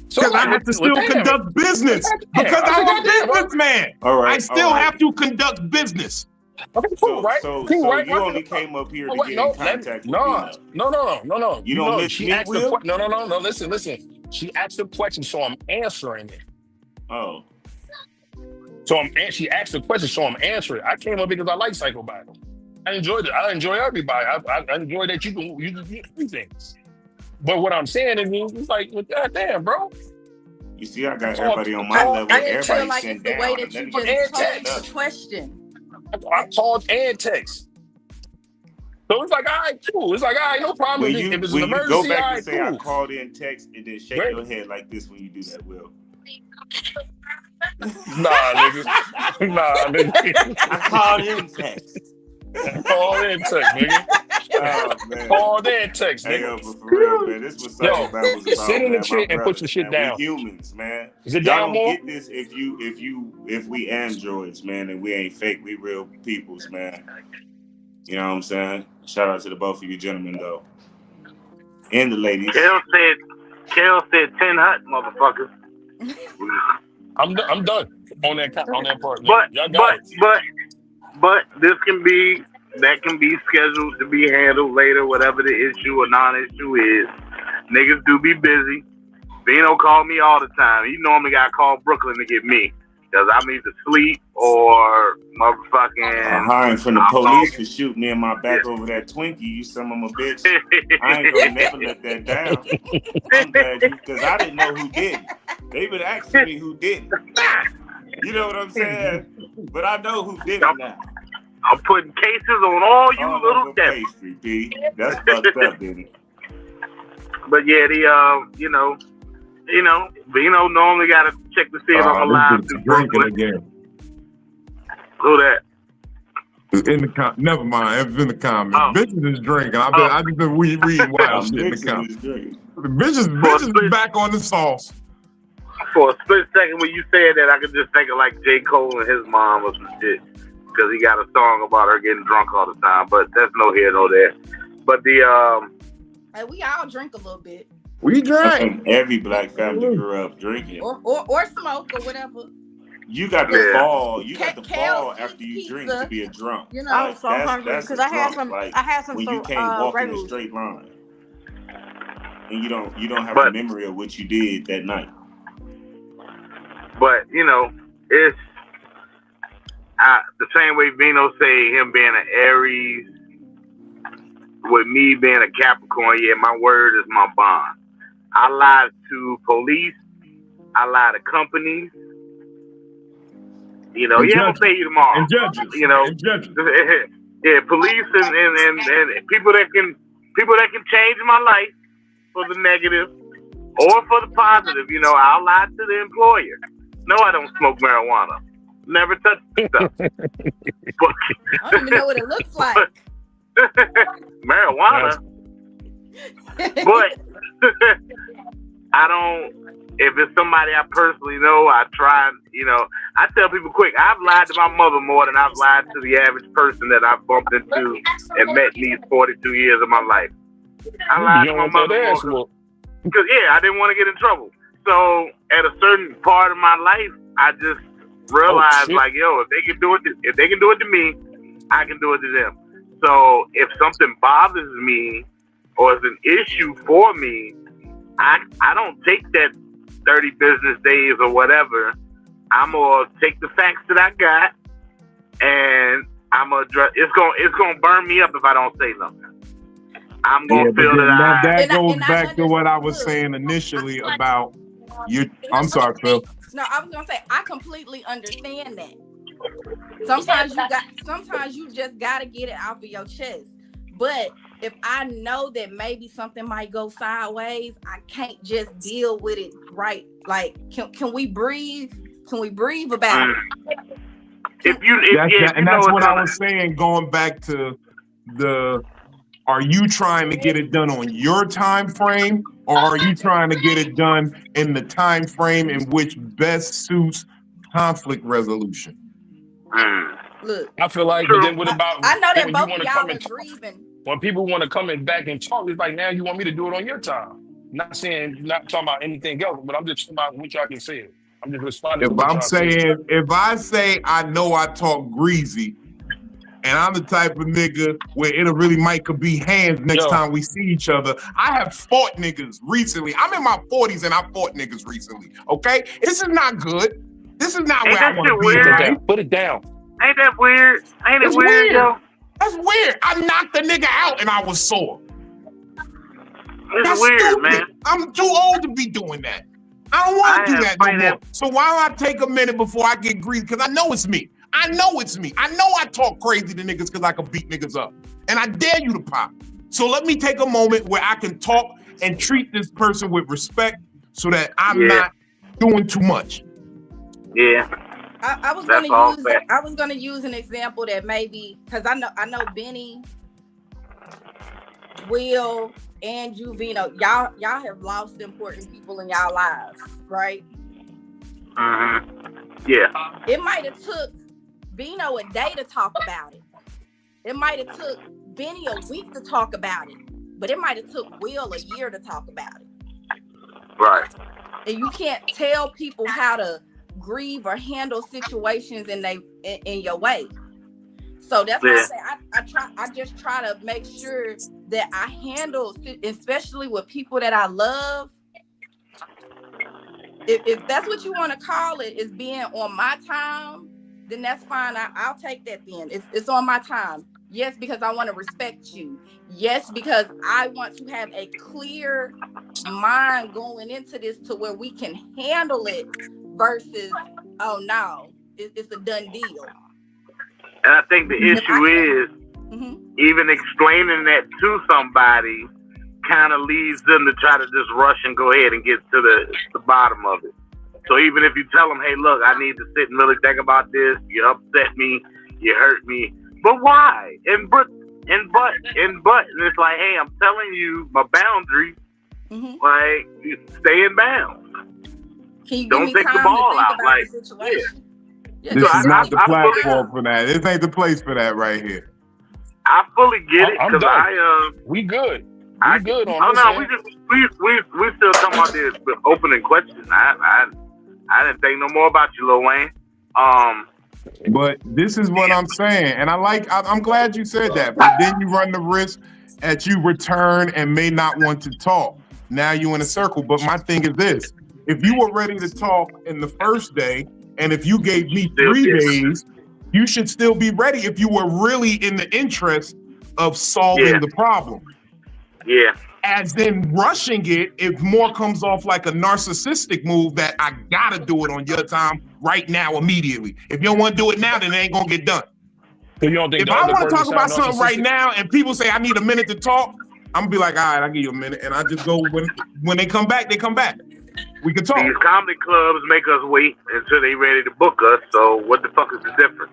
Because I have to still conduct business. Because I'm a businessman. All right. I still have to conduct business. Okay, cool, right? So you only came up here to get in contact with me. No. You don't miss me, Will? No. Listen. She asked a question, so I'm answering it. Oh. She asked a question, so I'm answering it. I came up because I like Psycho-Babble. I enjoyed it. I enjoy everybody. I enjoy that you can do everything. But what I'm saying is, it's like, well, goddamn, bro. You see, I got everybody on my level. Everybody like sitting it's the down. way that you just posed the question. I called and text. So it's like, all right, cool. It's like, all right, no problem. If it's an emergency, go back all right, and say cool. I called in text and then shake your head like this when you do that, Will. Nah, nigga. I called in text. Call in text, nigga. Oh, man. Call in text, nigga. Hey, yo, but for real, man, this was Psycho-Babble was about. Sit in the chair and brothers, put your shit down. We humans, man. Is it Y'all down more? don't get this if we androids, man, and we ain't fake. We real peoples, man. You know what I'm saying? Shout out to the both of you gentlemen, though, and the ladies. Kel said 10 hot motherfuckers. I'm done on that part. Man. But that can be scheduled to be handled later, whatever the issue or non-issue is. Niggas do be busy. Vino called me all the time. He normally got to call Brooklyn to get me because I'm either asleep or motherfucking. I'm hiring from the police for shooting me in my back over that Twinkie. You son of a bitch. I ain't gonna never let that down. I'm glad because I didn't know who did it. They been asking me who did it. You know what I'm saying? But I know who did it now. I'm putting cases on all you little devils. That's fucked up, didn't it? But yeah, Vino normally got to check to see if I'm alive. Drinking again. Who that? In the never mind. It's in the comments. Bitches is drinking. I just been reading wild shit in the comments. The bitches is back on the sauce. For a split second when you said that, I could just think of like J. Cole and his mom or some shit. Because he got a song about her getting drunk all the time. But that's no here, no there. But Hey, we all drink a little bit. We drank. Every black family grew up drinking. Or smoke or whatever. You got to fall. You got to Kale fall eats after you pizza. drink to be a drunk. You know, I was so hungry that's because a I had drunk. some. Like, I had some. when you can't walk in a regulars. straight line, and you don't have a memory of what you did that night. But it's the same way Vino say him being an Aries, with me being a Capricorn. Yeah, my word is my bond. I lie to police. I lie to companies. And I'm gonna pay you tomorrow. And judges. And judges. Yeah, police and people that can change my life for the negative or for the positive. I'll lie to the employer. No, I don't smoke marijuana. Never touch the stuff. I don't even know what it looks like. Marijuana. But I don't. If it's somebody I personally know, I try. I tell people quick. I've lied to my mother more than I've lied to the average person that I've bumped into and met in these 42 years of my life. I lied to my mother more because I didn't want to get in trouble. So at a certain part of my life, I just realized if they can do it, to me, I can do it to them. So if something bothers me or is an issue for me, I don't take that 30 business days or whatever. I'm gonna take the facts that I got, and I'm gonna address. It's gonna burn me up if I don't say nothing. I'm gonna feel that that goes back to what I was saying initially about you. I'm sorry, Phil. No, I was gonna say I completely understand that. Sometimes you just gotta get it off of your chest. But if I know that maybe something might go sideways, I can't just deal with it right. Like, can we breathe? Can we breathe about it? That's what I was saying. Going back to are you trying to get it done on your time frame, or are you trying to get it done in the time frame in which best suits conflict resolution? Look, I feel like, but then what about? I know that when both you of y'all are grieving. When people want to come back and talk, it's like, now you want me to do it on your time. Not talking about anything else, but I'm just talking about what y'all can say. I'm just responding to what y'all saying. If I say I know I talk greasy, and I'm the type of nigga where it really could be hands next time we see each other. I have fought niggas recently. I'm in my 40s and I fought niggas recently. Okay? This is not good. This is not where I want to be. Right? Put it down. Ain't that weird? Ain't it weird, yo? That's weird. I knocked the nigga out and I was sore. That's weird, stupid, man. I'm too old to be doing that. I don't want to do that no more. So why don't I take a minute before I get greedy? Because I know it's me. I know it's me. I know I talk crazy to niggas because I can beat niggas up. And I dare you to pop. So let me take a moment where I can talk and treat this person with respect so that I'm not doing too much. Yeah. I was gonna use an example that maybe, because I know Benny, Will, and Juvino, y'all have lost important people in y'all lives, right? Yeah. It might have took Bino a day to talk about it. It might have took Benny a week to talk about it, but it might have took Will a year to talk about it. Right. And you can't tell people how to grieve or handle situations in your way. So that's why I say I just try to make sure that I handle, especially with people that I love. If that's what you want to call it, is being on my time, then that's fine. I'll take that then. It's on my time. Yes, because I want to respect you. Yes, because I want to have a clear mind going into this to where we can handle it versus, oh no, it's a done deal. And I think the issue is even explaining that to somebody kind of leads them to try to just rush and go ahead and get to the bottom of it. So even if you tell them, hey, look, I need to sit and really think about this. You upset me. You hurt me. But why? And it's like, hey, I'm telling you my boundaries. Like, stay in bounds. Can you give Don't me take the time to ball think out. about Like, the situation? Yeah, This So is I- not the I fully- platform for that. This ain't the place for that right here. I fully get it I'm because done. We good. We good on this no, end. we still talking about this opening question. I didn't think no more about you, Lil Wayne. But this is what I'm saying, and I'm glad you said that. But then you run the risk that you return and may not want to talk. Now you in a circle. But my thing is this: if you were ready to talk in the first day, and if you gave me 3 days, you should still be ready if you were really in the interest of solving the problem. Yeah. As in rushing it, if more comes off like a narcissistic move that I gotta do it on your time right now, immediately. If you don't want to do it now, then it ain't gonna get done. So you don't think If the I other want to person talk about sound something right narcissistic? now and people say I need a minute to talk, I'm gonna be like, all right, I'll give you a minute. And I just go when they come back, they come back. We can talk. These comedy clubs make us wait until they ready to book us. So what the fuck is the difference?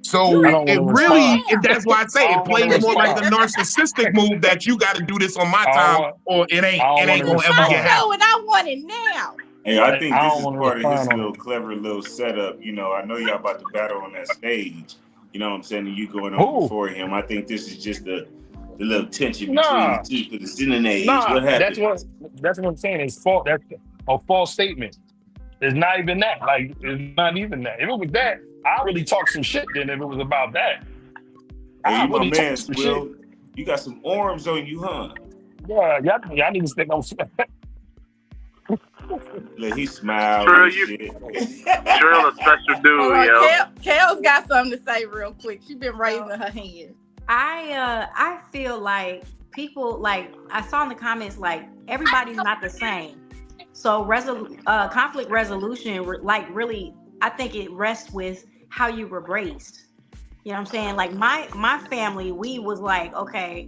So I don't it wanna really, respond. that's why I say I it don't wanna plays more like respond. a narcissistic move that you got to do this on my I don't time, want- or it ain't I don't wanna gonna ever My get respond. happen. show and I want it now. Hey, I think I this don't is wanna part of his respond on little it. clever little setup. You know, I know y'all about to battle on that stage. You know what I'm saying? And you going on Who? before him. I think this is just the little tension between Nah. the two for the sinning age. Nah, What happened? that's what I'm saying. It's false. That's a false statement. It's not even that. Like, it's not even that. If it was that, I really talk some shit then if it was about that. Hey, I you my really man, talk some shit. Will. You got some arms on you, huh? Yeah, y'all need to stick on Look, he smiled True, and you- shit. Cheryl a special dude, Hold on, yo. Kel's got something to say real quick. She's been raising her hand. I feel like people, like I saw in the comments, like everybody's not the same. So conflict resolution, like really, I think it rests with how you were raised. You know what I'm saying? Like my family, we was like, okay,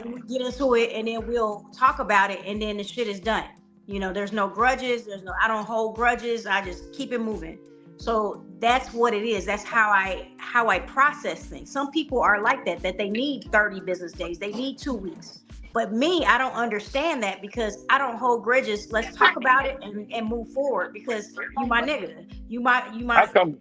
we get into it and then we'll talk about it and then the shit is done. You know, there's no grudges. I don't hold grudges. I just keep it moving. So that's what it is. That's how I process things. Some people are like that they need 30 business days. They need 2 weeks. But me, I don't understand that because I don't hold grudges. Let's talk about it and move forward because you my nigga. You my I come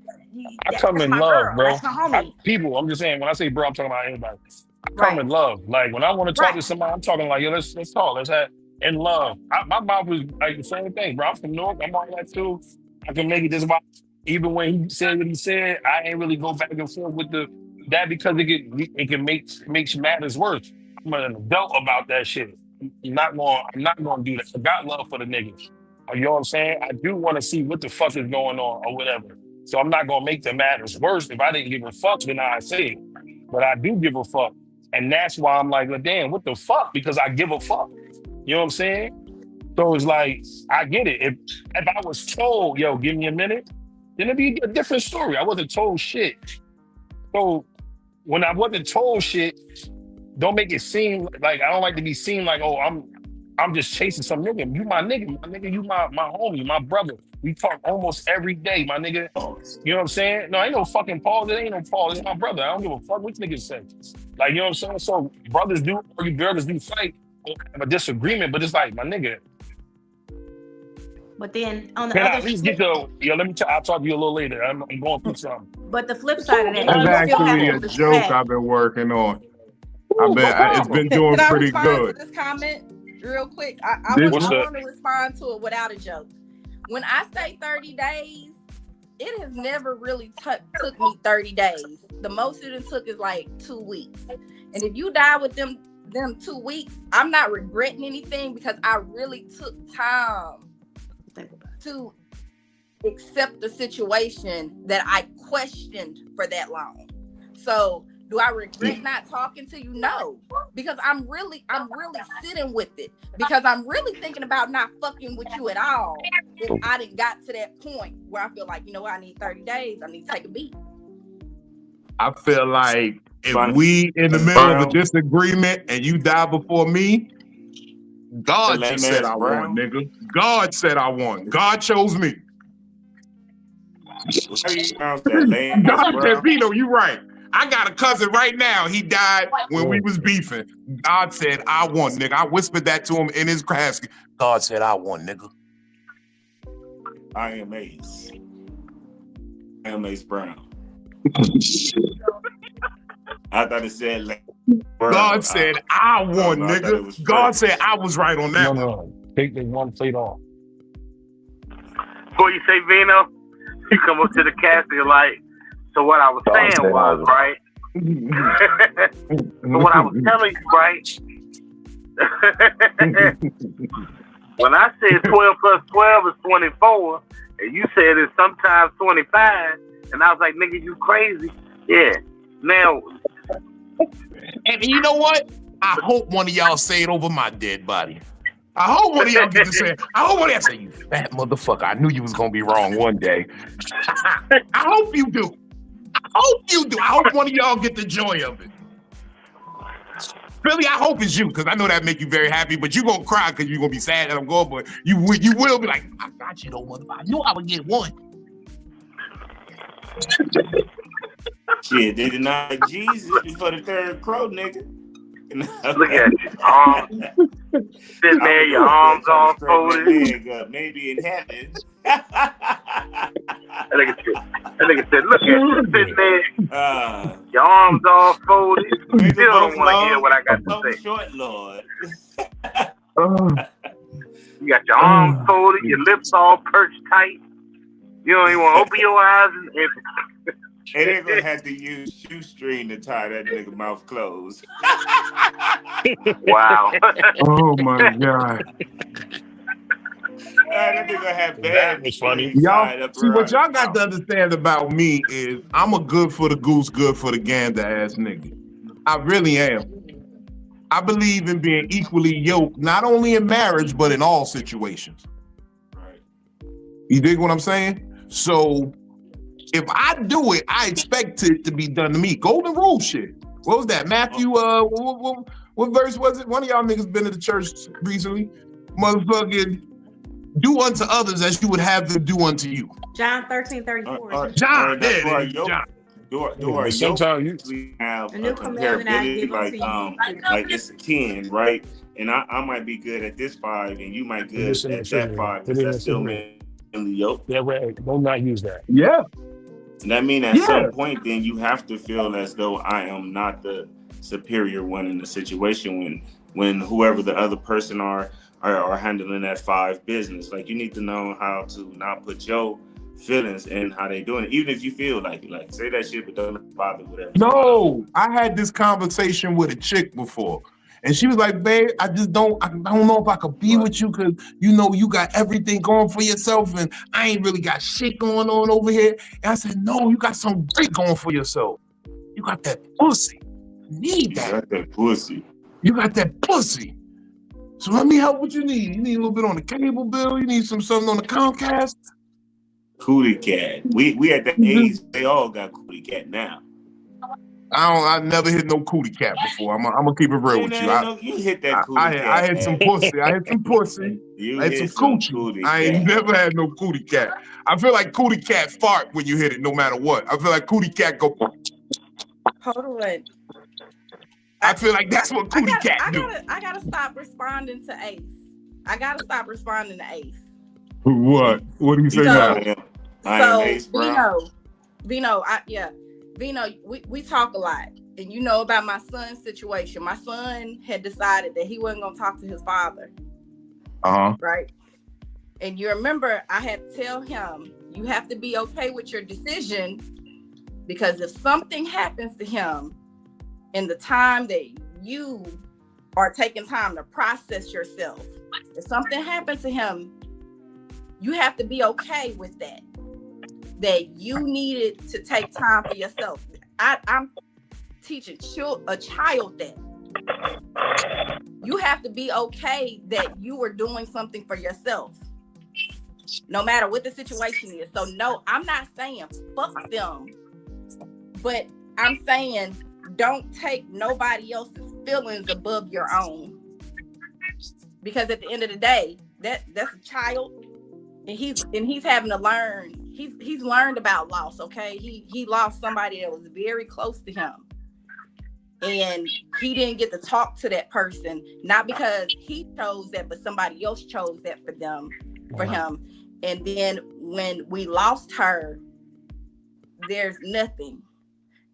that's in my love, girl. bro. That's my homie. People, I'm just saying, when I say bro, I'm talking about everybody. I come Right. in love. Like when I want to talk Right. to somebody, I'm talking like, yo, let's talk. Let's have in love. My mouth was like the same thing, bro. I'm from New York. I'm all that too. I can make it just about. Even when he said what he said, I ain't really go back and forth with that because it can make matters worse. I'm an adult about that shit. I'm not gonna do that. I got love for the niggas. You know what I'm saying? I do want to see what the fuck is going on or whatever. So I'm not gonna make the matters worse. If I didn't give a fuck, then I say it. But I do give a fuck. And that's why I'm like, well, damn, what the fuck? Because I give a fuck. You know what I'm saying? So it's like, I get it. If I was told, yo, give me a minute, then it'd be a different story. I wasn't told shit. So when I wasn't told shit, don't make it seem like I don't like to be seen like, oh, I'm just chasing some nigga. You my nigga, you my homie, my brother. We talk almost every day, my nigga. You know what I'm saying? No, ain't no fucking Paul. It ain't no Paul. It's my brother. I don't give a fuck what niggas say. Like, you know what I'm saying? So brothers do argue, brothers do fight, have a disagreement, but it's like, my nigga. But then on the Can I other at least get to, I'll talk to you a little later. I'm going through something. but the flip side of that, That's you still actually have a to joke respect. I've been working on. Ooh, It's been doing Can I pretty respond good. to this comment real quick? I This- want to respond to it without a joke. When I say 30 days, it has never really took me 30 days. The most it took is like 2 weeks. And if you die with them 2 weeks, I'm not regretting anything because I really took time to accept the situation that I questioned for that long. So do I regret not talking to you? No, because I'm really sitting with it because I'm really thinking about not fucking with you at all. If I didn't got to that point where I feel like, you know what, I need 30 days, I need to take a beat. I feel like if we in the middle of a disagreement and you die before me, God just said I won, nigga. God said I won. God chose me. How do you pronounce that? Lame God Brown? said, Vito, you right. I got a cousin right now. He died when we was beefing. God said, I won, nigga. I whispered that to him in his casket. God said, I won, nigga. I am Ace. I am Ace Brown. I thought it said like Brown. God said, I won, nigga. God said, I was right on that one. No. Take the one plate off. Before you say Vino, you come up to the casket, you're like, so what I was saying was, right? So what I was telling you, right? When I said 12 plus 12 is 24, and you said it's sometimes 25, and I was like, nigga, you crazy. Yeah. Now. And you know what? I hope one of y'all say it over my dead body. I hope one of y'all get to say it. I hope one of y'all say, you fat motherfucker. I knew you was going to be wrong one day. I hope you do. I hope you do. I hope one of y'all get the joy of it. Billy, I hope it's you, because I know that make you very happy, but you're going to cry because you're going to be sad that I'm going, but you will be like, I got you though, motherfucker. I knew I would get one. Shit, they denied Jesus before the third crow, nigga. Look at you. Sitting there, your arms all folded. Maybe in heaven. That nigga said, look at you sitting there, your arms all folded. You still don't want to hear what I got to say. Short, Lord. You got your arms folded, your lips all perched tight. You don't even want to open your eyes. And they're going to have to use shoestring to tie that nigga mouth closed. Wow. Oh, my God. That nigga have bad. That funny. Y'all, see, what y'all got to understand about me is I'm a good for the goose, good for the gander ass nigga. I really am. I believe in being equally yoked, not only in marriage, but in all situations. Right. You dig what I'm saying? So if I do it, I expect it to be done to me. Golden rule shit. What was that? Matthew, what verse was it? One of y'all niggas been to the church recently. Motherfucking do unto others as you would have them do unto you. John 13:34. John, sometimes you have a new commandment I give unto you. Like it's 10, right? And I might be good at this 5, and you might be good at that 5. Does that still mean yoke? Yeah, right. Do not use that. Yeah. And that means at some point, then you have to feel as though I am not the superior one in the situation when whoever the other person are handling that 5 business. Like, you need to know how to not put your feelings in how they doing it, even if you feel like say that shit, but don't bother whatever. No, I had this conversation with a chick before, and she was like, "Babe, I don't know if I could be with you because you know you got everything going for yourself, and I ain't really got shit going on over here." And I said, "No, you got something great going for yourself. You got that pussy. You need that. You got that pussy. You got that pussy. So let me help what you need. You need a little bit on the cable bill. You need something on the Comcast." Cootie cat. We at that age, they all got cootie cat now. I never hit no cootie cat before. I'm gonna keep it real with you. You hit that cootie cat. I had some pussy. I had some pussy. I had some coochie. I ain't never had no cootie cat. I feel like cootie cat fart when you hit it, no matter what. I feel like cootie cat go. Hold on. I feel like that's what cootie cat do. I gotta stop responding to Ace. I gotta stop responding to Ace. What? What do you say now? I am Ace Brown. Vino, we talk a lot, and you know about my son's situation. My son had decided that he wasn't gonna talk to his father. Right? And you remember I had to tell him, you have to be okay with your decision, because if something happens to him in the time that you are taking time to process yourself, if something happens to him, you have to be okay with that you needed to take time for yourself. I'm teaching a child that you have to be okay that you are doing something for yourself, no matter what the situation is. So no, I'm not saying fuck them, but I'm saying don't take nobody else's feelings above your own, because at the end of the day, that's a child, and he's having to learn he's learned about loss. Okay, he lost somebody that was very close to him, and he didn't get to talk to that person, not because he chose that, but somebody else chose that for him. And then when we lost her, there's nothing.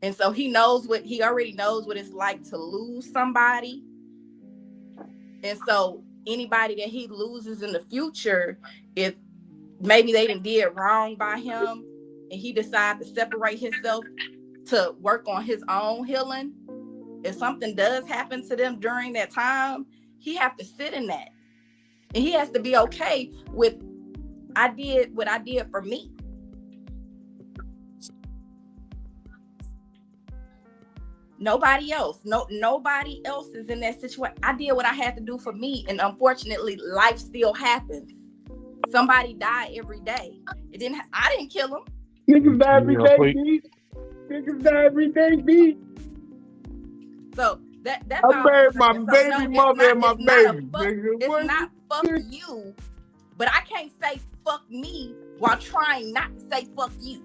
And so he already knows what it's like to lose somebody. And so anybody that he loses in the future, if maybe they did wrong by him and he decided to separate himself to work on his own healing, if something does happen to them during that time, he have to sit in that. And he has to be okay with, I did what I did for me. Nobody else. Nobody else is in that situation. I did what I had to do for me, and unfortunately, life still happens. Somebody died every day. I didn't kill them. Niggas die every day, B. Niggas die every day, B. So that's I buried my baby mother and my baby. It's not fuck you, but I can't say fuck me while trying not to say fuck you.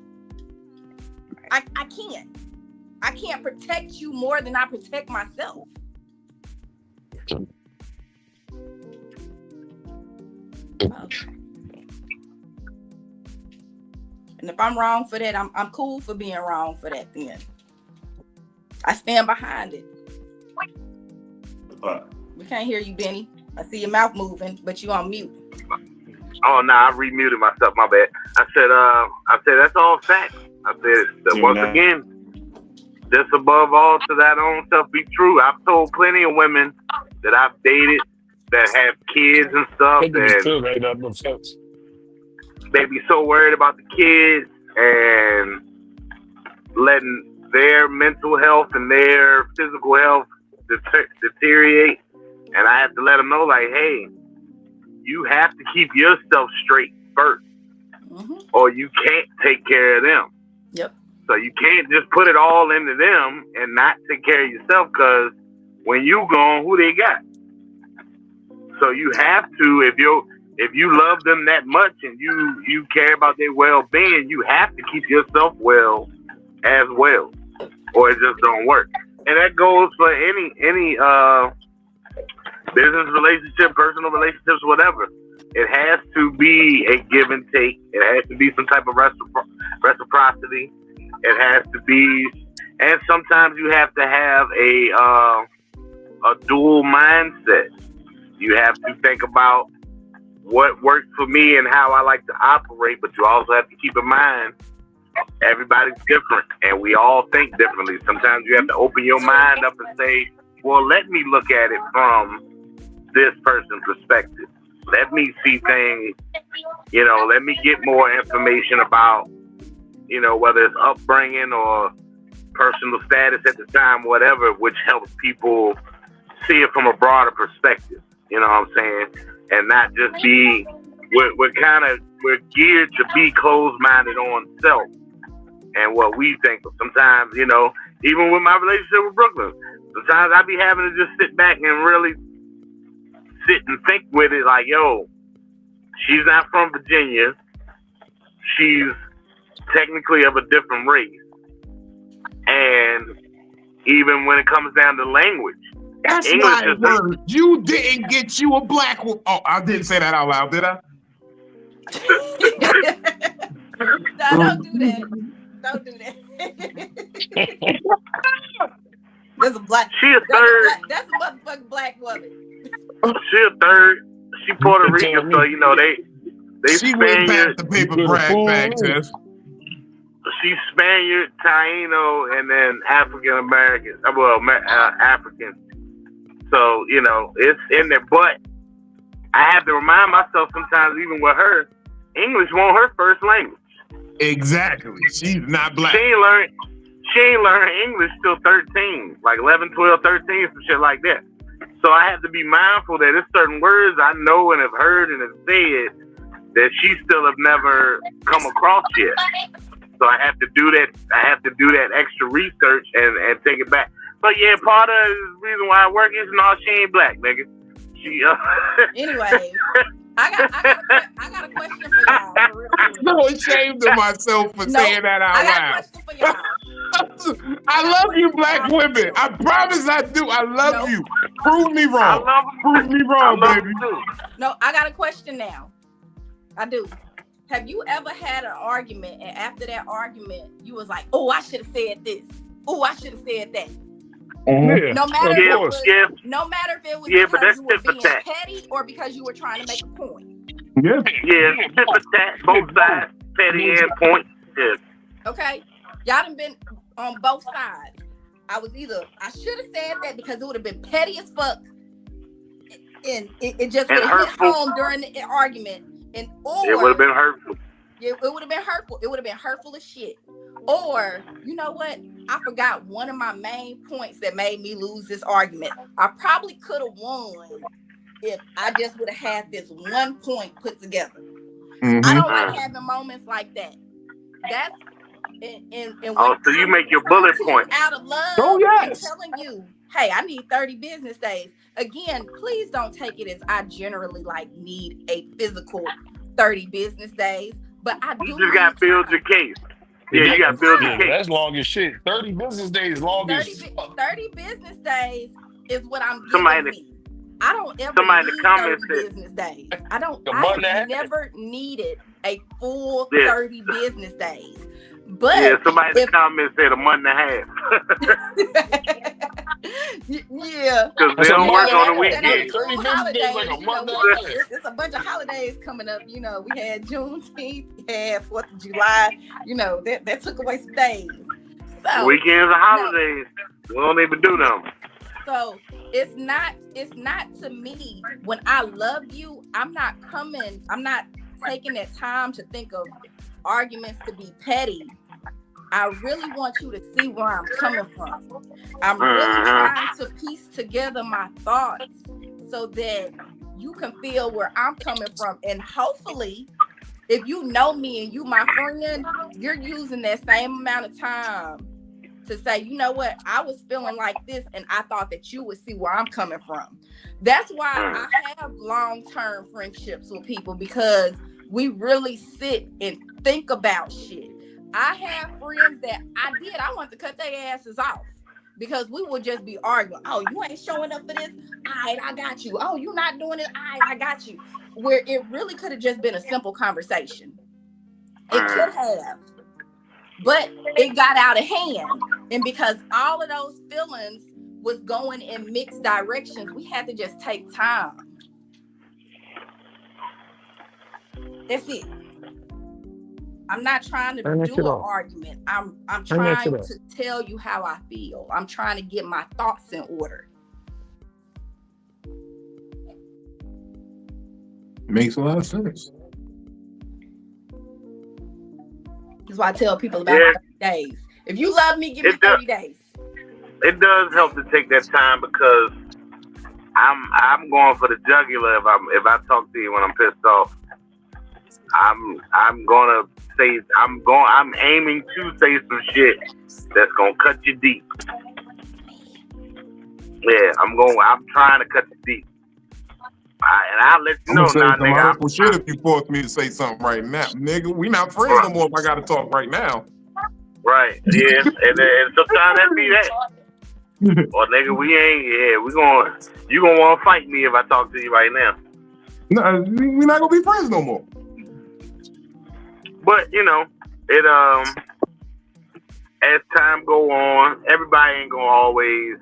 I can't. I can't protect you more than I protect myself. And if I'm wrong for that, I'm cool for being wrong for that then. I stand behind it. We can't hear you, Benny. I see your mouth moving, but you on mute. Oh no, I remuted myself, my bad. I said that's all facts. I said that once again, just above all to that own self be true. I've told plenty of women that I've dated that have kids and stuff, and they be so worried about the kids and letting their mental health and their physical health deteriorate. And I have to let them know, like, hey, you have to keep yourself straight first, or you can't take care of them. Yep. So you can't just put it all into them and not take care of yourself, because when you gone, who they got? So you have to, if you love them that much and you care about their well-being, you have to keep yourself well as well, or it just don't work. And that goes for any business relationship, personal relationships, whatever. It has to be a give and take. It has to be some type of reciprocity. It has to be, and sometimes you have to have a dual mindset. You have to think about what works for me and how I like to operate, but you also have to keep in mind everybody's different and we all think differently. Sometimes you have to open your mind up and say, well, let me look at it from this person's perspective. Let me see things, let me get more information about, whether it's upbringing or personal status at the time, whatever, which helps people see it from a broader perspective. You know what I'm saying? And not just be, we're geared to be closed-minded on self and what we think. Sometimes, even with my relationship with Brooklyn, sometimes I be having to just sit back and really sit and think with it, like, yo, she's not from Virginia. She's technically of a different race. And even when it comes down to language, that's my word. You didn't get you a black woman. Oh, I didn't say that out loud, did I? No, don't do that. Don't do that. There's a black. She a third. That's a motherfucking black woman. She a third. She Puerto Rican, so they she went back the paper brag bag test. She's Spaniard, Taino, and then African American. African. So it's in there, but I have to remind myself sometimes, even with her, English wasn't her first language. Exactly. She's not black. She ain't learned English till 13, like 11, 12, 13, some shit like that. So I have to be mindful that there's certain words I know and have heard and have said that she still have never come across yet. So I have to do that. I have to do that extra research and take it back. But yeah, part of the reason why I work is she ain't black, nigga. She Anyway, I got a question for y'all. real. I'm so ashamed of myself for saying that out I got a loud. question for y'all. I love you, black women. I promise I do. I love you. Prove me I wrong. love Prove me I wrong, love baby. him too. No, I got a question now. I do. Have you ever had an argument and after that argument you was like, oh, I should have said this. Oh, I should have said that. Yeah, No matter of if it course. was, no matter if it was Yeah, but because that's you were tit for being tat. petty or because you were trying to make a point. Yeah. Yeah, tit for tat, both sides, petty and point. Yeah. Okay, y'all done been on both sides. I should have said that because it would have been petty as fuck, and it just would have hit home during the argument, It would have been hurtful. It would have been hurtful. It would have been hurtful as shit. Or, you know what? I forgot one of my main points that made me lose this argument. I probably could have won if I just would have had this one point put together. Mm-hmm. I don't like having moments like that. That's and Oh, so you make your bullet point out of love. Oh, yes. I'm telling you, hey, I need 30 business days. Again, please don't take it as I generally need a physical 30 business days, but I do. You just got to build your case. Yeah, you got to build your case. That's long as shit. 30 business days, long as 30 business days is what I'm giving Somebody- me. I don't ever somebody in need the comments 30 said- business days. I month never needed a full Yeah. 30 business days. But Yeah, somebody in the comments said a month and a half. yeah. Because they don't work on the weekend. It's a bunch of holidays coming up. You know, we had Juneteenth, we had 4th of July. You know, that took away some days. So, weekends and holidays. We don't even do them. So it's not to me, when I love you, I'm not taking that time to think of arguments to be petty. I really want you to see where I'm coming from. I'm really trying to piece together my thoughts so that you can feel where I'm coming from. And hopefully, if you know me and you my friend, you're using that same amount of time to say, you know what, I was feeling like this and I thought that you would see where I'm coming from. That's why I have long-term friendships with people, because we really sit and think about shit. I have friends that I want to cut their asses off because we would just be arguing. Oh, you ain't showing up for this? All right, I got you. Oh, you not doing it? All right, I got you. Where it really could have just been a simple conversation. It could have. But it got out of hand. And because all of those feelings was going in mixed directions, we had to just take time. That's it. I'm not trying to do an argument. I'm trying to tell you how I feel. I'm trying to get my thoughts in order. Makes a lot of sense. That's why I tell people about 30 days. If you love me, give me 30 days. It does help to take that time, because I'm going for the jugular if I talk to you when I'm pissed off. I'm aiming to say some shit that's gonna cut you deep. Yeah, I'm trying to cut you deep. And I'll let you know now, nigga. I'm hurtful shit if you force me to say something right now, nigga. We not friends no more if I gotta talk right now. Right, yeah, and sometimes that be that. Or nigga, we ain't. Yeah, you gonna want to fight me if I talk to you right now. No, we not gonna be friends no more. But you know, as time go on, everybody ain't gonna always.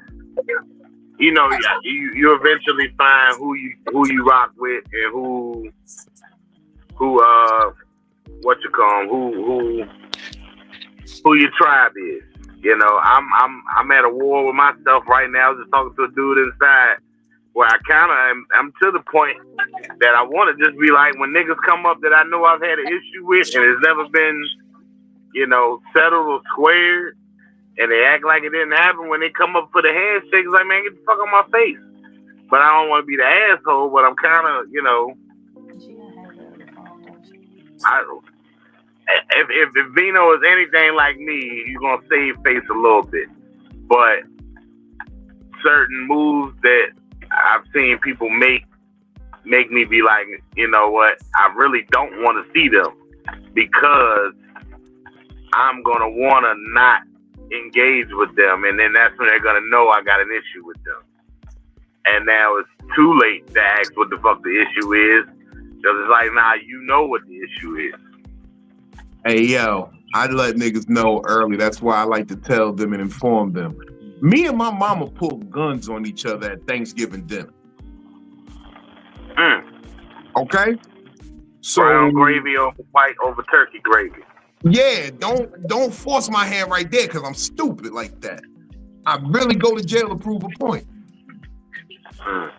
You know, you eventually find who you rock with and who your tribe is. You know, I'm at a war with myself right now. I was just talking to a dude inside where I kind of I'm to the point that I want to just be like, when niggas come up that I know I've had an issue with and it's never been, you know, settled or squared, and they act like it didn't happen, when they come up for the handshake, it's like, man, get the fuck on my face. But I don't want to be the asshole, but I'm kind of, you know, if Vino is anything like me, he's gonna save face a little bit. But certain moves that I've seen people make me be like, you know what, I really don't want to see them. because I'm gonna wanna not engage with them, and then that's when they're gonna know I got an issue with them. And now it's too late to ask what the fuck the issue is, because it's like, nah, you know what the issue is. Hey, yo, I let niggas know early. That's why I like to tell them and inform them. Me and my mama pulled guns on each other at Thanksgiving dinner. Okay? So brown gravy over white over turkey gravy. Yeah, don't force my hand right there because I'm stupid like that. I really go to jail to prove a point. I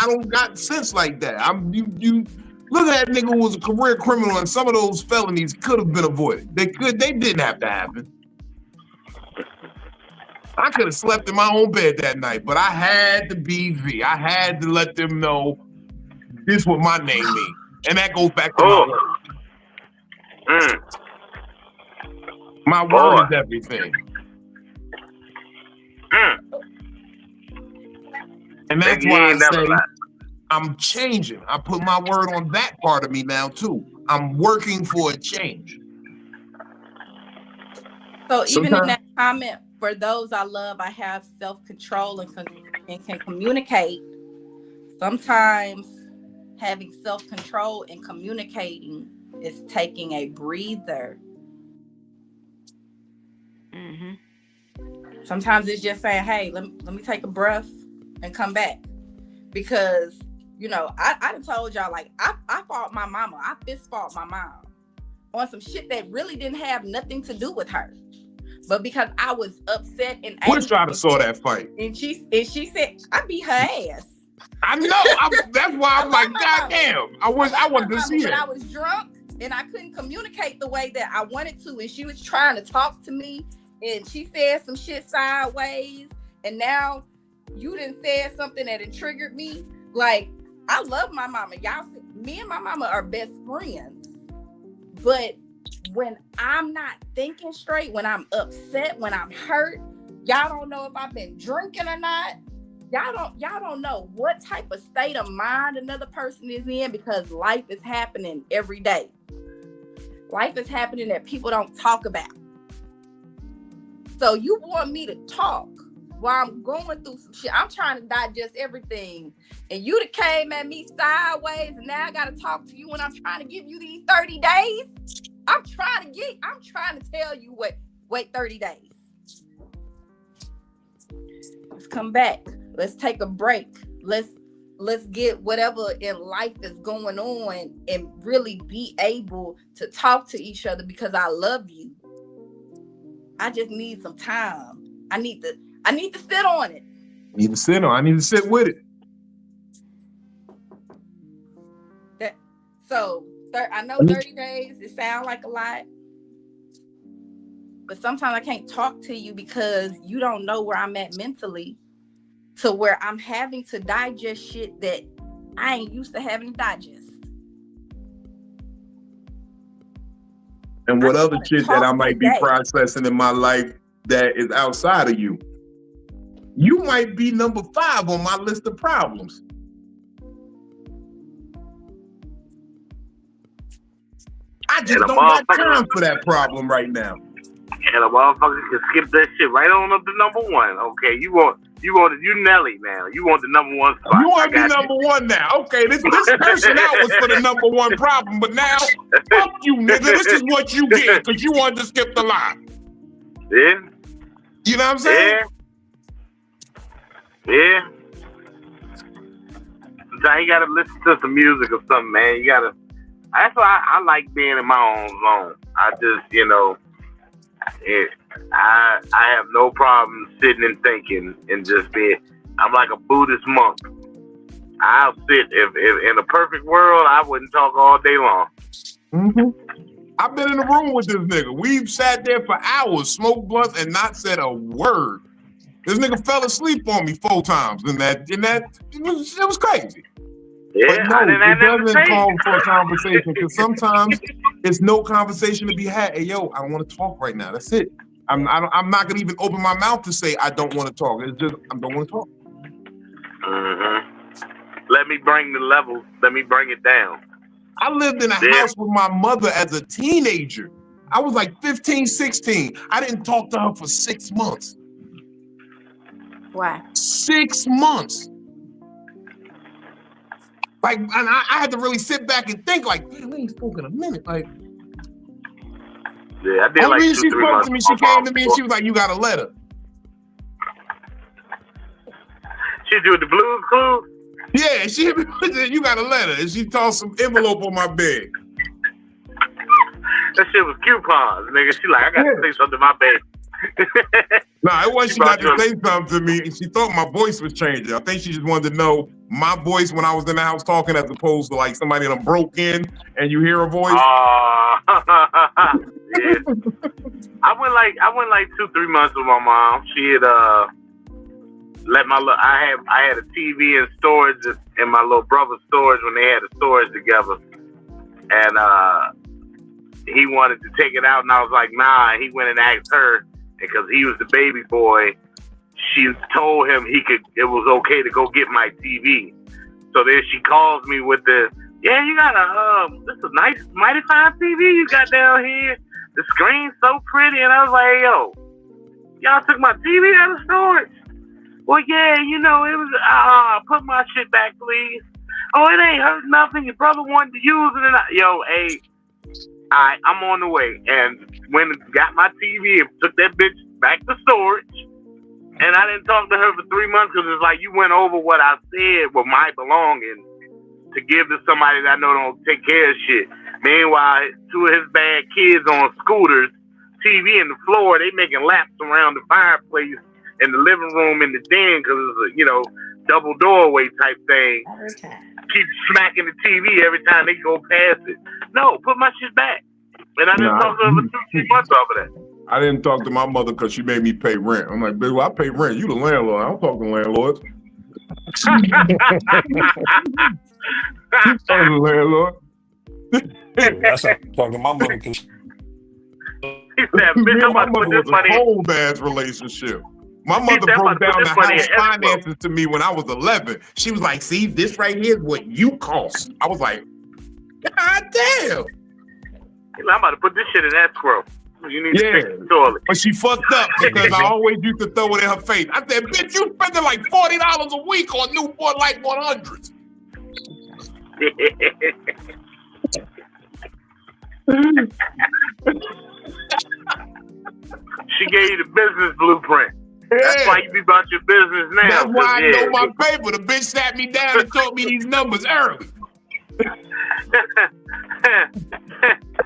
don't got sense like that. You look at that nigga who was a career criminal, and some of those felonies could have been avoided. They didn't have to happen. I could have slept in my own bed that night, but I had to be V. I had to let them know this what my name means. And that goes back to my word. My word is everything. And that's why I say I'm changing. I put my word on that part of me now too. I'm working for a change. So even in that comment, for those I love, I have self-control and can communicate. Sometimes having self-control and communicating is taking a breather. Sometimes it's just saying, hey, let me take a breath and come back. Because, you know, I done told y'all, like, I fought my mama. I fist fought my mom on some shit that really didn't have nothing to do with her. But because I was upset and angry. We're trying to saw that fight. And she said, I beat her ass. I know. That's why I'm like, goddamn. I wanted to see it. But I was drunk and I couldn't communicate the way that I wanted to. And she was trying to talk to me. And she said some shit sideways. And now you done said something that had triggered me. Like, I love my mama. Y'all, me and my mama are best friends. But when I'm not thinking straight, when I'm upset, when I'm hurt, y'all don't know if I've been drinking or not. Y'all don't know what type of state of mind another person is in, because life is happening every day. Life is happening that people don't talk about. So you want me to talk while I'm going through some shit. I'm trying to digest everything. And you done came at me sideways, and now I gotta talk to you when I'm trying to give you these 30 days. I'm trying to tell you wait 30 days. Let's come back. Let's take a break. Let's get whatever in life is going on and really be able to talk to each other, because I love you. I just need some time. I need to sit on it. I need to sit with it. I know 30 days, it sounds like a lot. But sometimes I can't talk to you because you don't know where I'm at mentally, to where I'm having to digest shit that I ain't used to having to digest. And what other shit that I might be processing in my life that is outside of you. You might be number 5 on my list of problems. I just don't got time for that problem right now. And a motherfucker can skip that shit right on up to number 1. Okay, you Nelly now. You want the number 1 spot. You want to be number 1 now. Okay, this person out was for the number 1 problem, but now, fuck you, nigga. This is what you get because you wanted to skip the line. Yeah. You know what I'm saying? Yeah. Sometimes you gotta listen to some music or something, man. That's why I like being in my own zone. I just, I have no problem sitting and thinking and just being. I'm like a Buddhist monk. I'll sit. If in a perfect world, I wouldn't talk all day long. Mm-hmm. I've been in the room with this nigga. We've sat there for hours, smoked blunts, and not said a word. This nigga fell asleep on me 4 times, and it was crazy. Yeah, but no, it doesn't call for a conversation, because sometimes it's no conversation to be had. Hey, yo, I don't want to talk right now. That's it. I'm not gonna even open my mouth to say I don't want to talk. It's just I don't want to talk. Mm-hmm. Let me bring the level. Let me bring it down. I lived in a house with my mother as a teenager. I was like 15, 16. I didn't talk to her for 6 months. Why? 6 months. Like, and I had to really sit back and think, like, damn, we ain't spoken a minute. Like, yeah, I did only like reason 2-3 she spoke months. to me, she came to me and she was like, you got a letter. She do the Blues Clues? Yeah, she hit me with it, you got a letter. And she tossed some envelope on my bed. That shit was coupons, nigga. She like, I got to say something to my baby. Nah, it wasn't she got to say something to me, and she thought my voice was changing. I think she just wanted to know my voice when I was in the house talking, as opposed to like somebody that broke in and you hear a voice. Yeah. I went like 2-3 months with my mom. She had let I had a TV in storage in my little brother's storage when they had a storage together, and he wanted to take it out, and I was like, nah. He went and asked her, because he was the baby boy. She told him it was okay to go get my TV. So then she calls me with yeah, you got this is a nice, mighty fine TV you got down here. The screen's so pretty. And I was like, yo, y'all took my TV out of storage. Well, yeah, it was, put my shit back, please. Oh, it ain't hurt nothing. Your brother wanted to use it. And hey, I'm on the way. And went and got my TV and took that bitch back to storage. And I didn't talk to her for 3 months because it's like you went over what I said with my belongings to give to somebody that I know don't take care of shit. Meanwhile, 2 of his bad kids on scooters, TV in the floor, they making laps around the fireplace in the living room in the den because it's a, double doorway type thing. Keep smacking the TV every time they go past it. No, put my shit back. And I didn't talk to her for 2-3 months off of that. I didn't talk to my mother because she made me pay rent. I'm like, bitch, well, I pay rent. You the landlord. I don't talk to landlords. You talk to the landlord. That's how I'm talking to my mother. He said, bitch, I'm about to put this money in. A whole ass relationship. My mother broke down the house finances to me when I was 11. She was like, see, this right here is what you cost. I was like, God damn. He's like, I'm about to put this shit in escrow. You need to fix the toilet. But she fucked up because I always used to throw it in her face. I said, bitch, you spending like $40 a week on Newport Light 100s. She gave you the business blueprint. Yeah. That's why you be about your business now. That's why I know my paper. The bitch sat me down and told me these numbers early.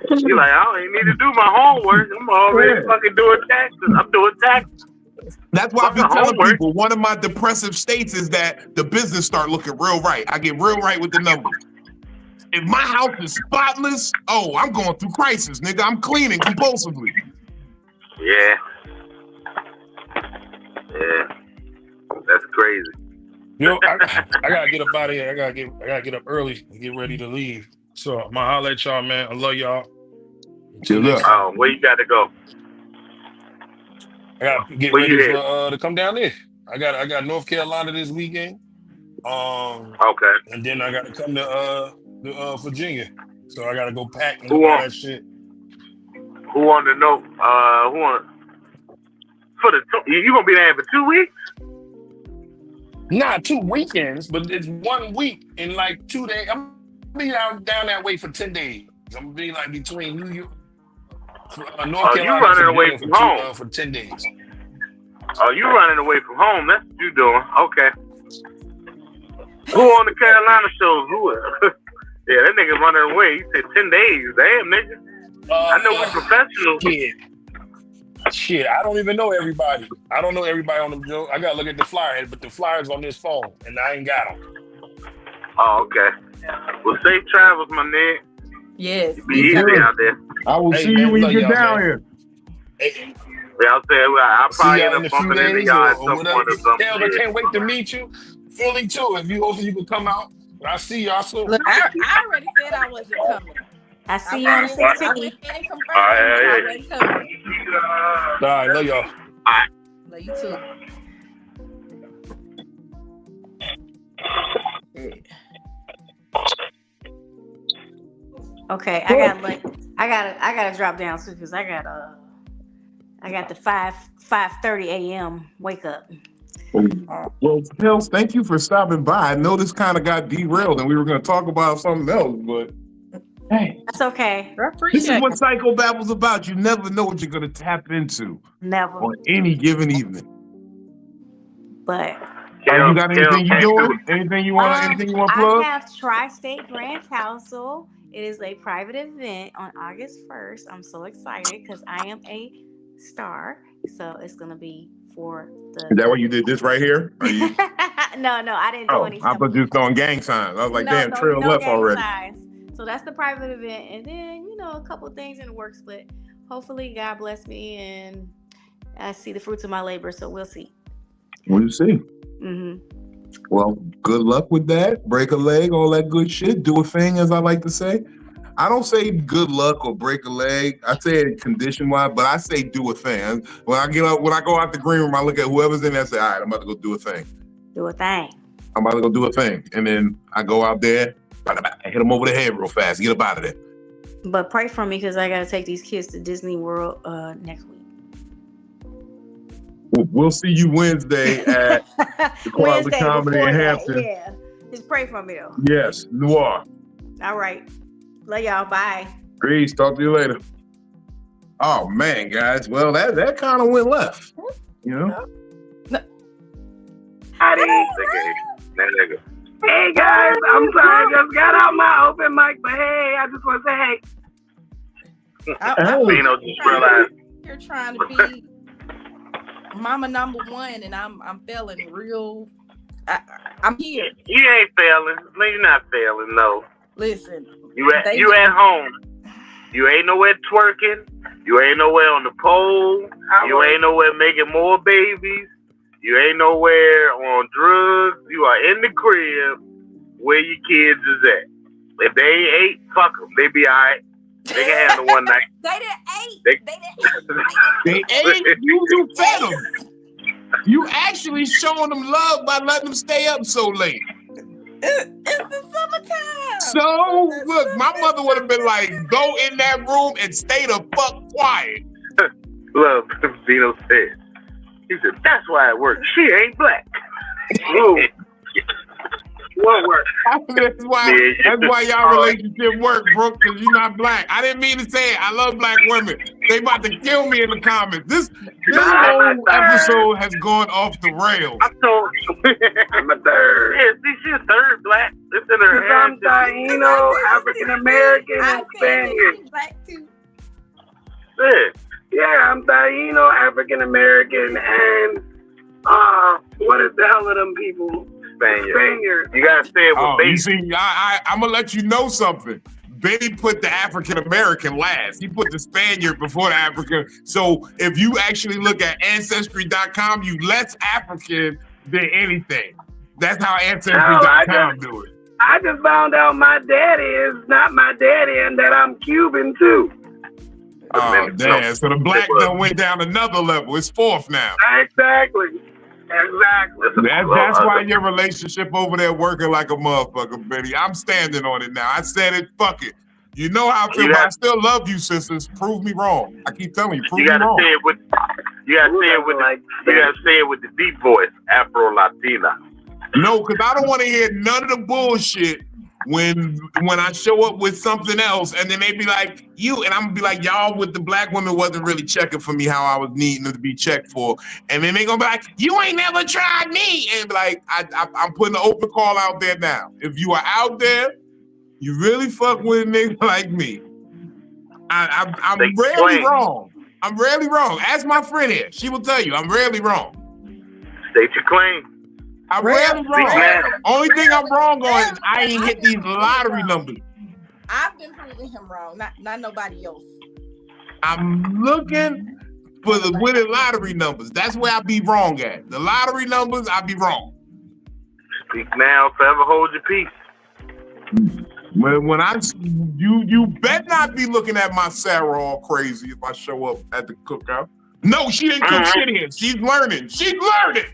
You're like, I don't even need to do my homework. I'm already fucking doing taxes. I'm doing taxes. That's why I be telling people, one of my depressive states is that the business start looking real right. I get real right with the numbers. If my house is spotless, I'm going through crisis, nigga. I'm cleaning compulsively. Yeah. That's crazy. I gotta get up out of here. I gotta get up early and get ready to leave. So I'm gonna holler at y'all, man. I love y'all. Where you gotta go? I gotta get ready to come down there. I got North Carolina this weekend. Okay. And then I gotta come to Virginia. So I gotta go pack and all that shit. Who want to know? You gonna be there for 2 weeks? Not 2 weekends, but it's 1 week in like 2 days. I'm gonna be down that way for 10 days. I'm gonna be like between New York, North Carolina. You running away from home for 10 days. Oh, you running away from home? That's what you doing? Okay. Who on the Carolina shows? Yeah, that nigga running away. He said 10 days. Damn, nigga. I know we're professionals. Shit, I don't even know everybody. I don't know everybody on the show. I gotta look at the flyer, but the flyer's on this phone, and I ain't got them. Oh, okay. Well, safe travels, my nigga. Yes. Be easy out there. I will see you when you get down here. Hey. Yeah, I'll probably end up bumping into y'all at some point or something. I can't wait to meet you. Philly too. If you hopefully you can come out. I see y'all soon. Look, I already said I wasn't coming. I see you on the 16th. All right, love y'all. All right. Love you too. Okay, I gotta drop down too because I got the 5:30 a.m. wake up. Well, Pels, thank you for stopping by. I know this kind of got derailed and we were going to talk about something else, but hey. That's okay. This is what Psycho-Babble's about. You never know what you're going to tap into. Never. On any given evening. But you got anything you doing? Anything you want to plug? I have Tri-State Grand Council. It is a private event on August 1st. I'm so excited because I am a star. So it's going to be for the... Is that what you did this right here? Are you... No, I didn't do anything. I thought you was throwing gang signs. I was like, damn, trail left already. Signs. So that's the private event. And then, a couple things in the works, but hopefully God bless me and I see the fruits of my labor. So we'll see. We'll see. Mm-hmm. Well, good luck with that. Break a leg, all that good shit. Do a thing, as I like to say. I don't say good luck or break a leg. I say it condition-wise, but I say do a thing. When I go out the green room, I look at whoever's in there and say, all right, I'm about to go do a thing. Do a thing. I'm about to go do a thing. And then I go out there, I hit them over the head real fast, get up out of there. But pray for me because I got to take these kids to Disney World next week. We'll see you Wednesday at the Quality Comedy in Hampton. Yeah, just pray for me though. Yes, Noir. All right. Love y'all. Bye. Peace. Talk to you later. Oh man, guys. Well, that kind of went left. Hey guys, I'm sorry, I just got out my open mic, but hey, I just want to say hey. Just realized you're trying to be mama number one, and I'm failing real. I'm here. You ain't failing. No, you're not failing. No. Listen, you at home. You ain't nowhere twerking. You ain't nowhere on the pole. You ain't nowhere making more babies. You ain't nowhere on drugs. You are in the crib where your kids is at. If they ain't 8, fuck them. They be all right. They can handle one night. They didn't They ate. You fed them. You actually showing them love by letting them stay up so late. It's the summertime. So, look, my mother would have been like, go in that room and stay the fuck quiet. Look, Vino said. He said, that's why it works. She ain't black. What work? That's why y'all relationship work, bro, because you're not black. I didn't mean to say it. I love black women. They about to kill me in the comments. This whole episode has gone off the rails. I told you. I'm a third. Yeah, she's a third black. It's in her hair. I'm Taino, African American, and Spaniard. Black too. Yeah, I'm Taino, African American, and what is the hell of them people? Spaniard. You gotta say it with baby. You see, I'm gonna let you know something. Benny put the African American last. He put the Spaniard before the African. So if you actually look at Ancestry.com, you less African than anything. That's how Ancestry.com do it. I just found out my daddy is not my daddy and that I'm Cuban too. Oh, damn. So the black done went down another level. It's 4th now. Exactly. That's why your relationship over there working like a motherfucker, Benny. I'm standing on it now. I said it. Fuck it. You know how I feel. I still love you, sisters. Prove me wrong. I keep telling you. Prove me wrong. You gotta say it with the deep voice, Afro Latina. No, because I don't want to hear none of the bullshit when I show up with something else, and then they be like, you, and I'm gonna be like, y'all with the black women wasn't really checking for me how I was needing to be checked for, and then they gonna be like, you ain't never tried me, and be like, I'm putting an open call out there now. If you are out there, you really fuck with a nigga like me. I'm rarely wrong. I'm rarely wrong. Ask my friend here; she will tell you I'm rarely wrong. State your claim. I'm rarely wrong. Only thing I'm wrong on is I ain't hit these lottery numbers. I've been proving him wrong, not nobody else. I'm looking for the winning lottery numbers. That's where I be wrong at. The lottery numbers, I be wrong. Speak now, forever hold your peace. When you bet not be looking at my Sarah all crazy if I show up at the cookout. No, she didn't cook shit here. She's learning. She's learning.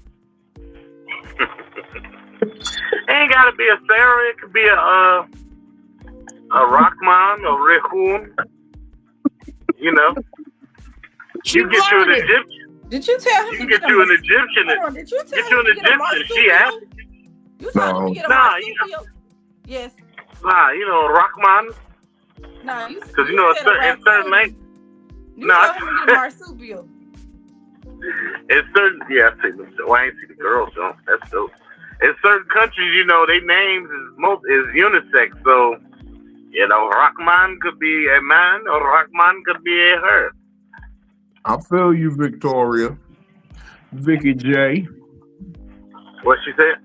It ain't gotta be a Sarah. It could be Rahman or Rehun. You know, She you get you an learned it. Egyptian. Did you tell him You to can get you an Egyptian. Hold on, did you tell Get you him an to get a Egyptian. She asked. marsupial? You told him to get a Nah, marsupial? Yes. Nah, you know Rahman, No, you because you know said a in certain language. You Nah. told him to get a marsupial. In certain, yeah, I see them. Well, I ain't see the girls though. That's dope. In certain countries, you know, their names is unisex. So, you know, Rahman could be a man or Rahman could be a her. I feel you, Victoria. Vicky J. What she said?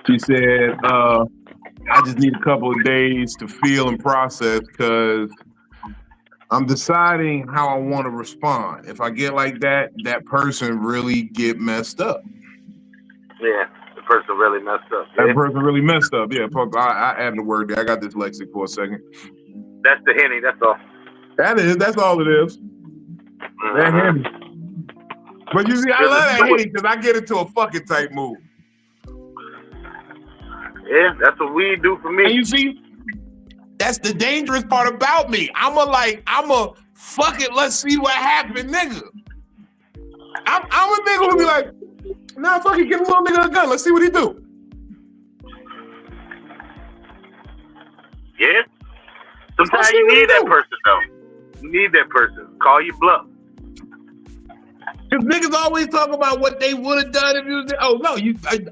She said, I just need a couple of days to feel and process because I'm deciding how I want to respond. If I get like that, that person really get messed up. Yeah, the person really messed up. That Yeah. person really messed up. Yeah, I added the word there. I got dyslexic for a second. That's the Henny, that's all. That's all it is. That Henny. But you see, I love that Henny because I get into a fucking type mood. Yeah, that's what weed do for me. And you see, that's the dangerous part about me. I'm a fuck it, let's see what happened, nigga. I'm a nigga who be like, nah, fuck it, give a little nigga a gun. Let's see what he do. Yeah. Sometimes you need that person though. You need that person. Call you bluff. Cause niggas always talk about what they would have done if you was. Oh no,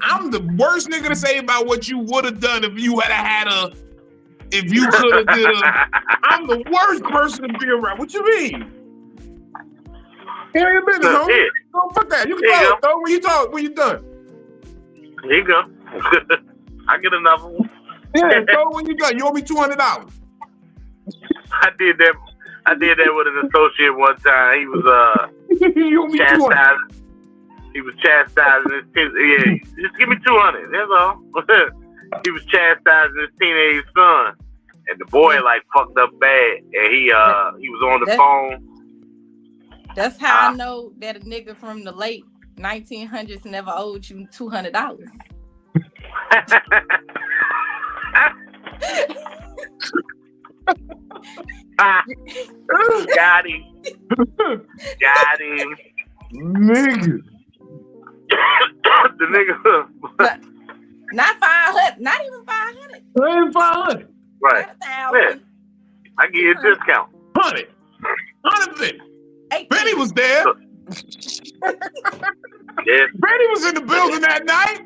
I'm the worst nigga to say about what you would have done if you had a. If you could have did a. I'm the worst person to be around. What you mean? Here your business, homie. Yeah. No, fuck that. You can talk though when you done. Here you go. I get another one. Yeah, throw when you done. You owe me $200. I did that with an associate one time. He was you owe me $200. chastising. He was chastising his yeah. Just give me $200. That's all. He was chastising his teenage son, and the boy like fucked up bad, and he was on the phone. That's how I know that a nigga from the late 1900s never owed you $200. Got him. Got him. Nigga. The nigga. Not 500. Not even 500. Not even 500. Right. Not 1,000. Yeah. I give you a discount. 100. 150. Benny was there. Yeah. Benny was in the building that night.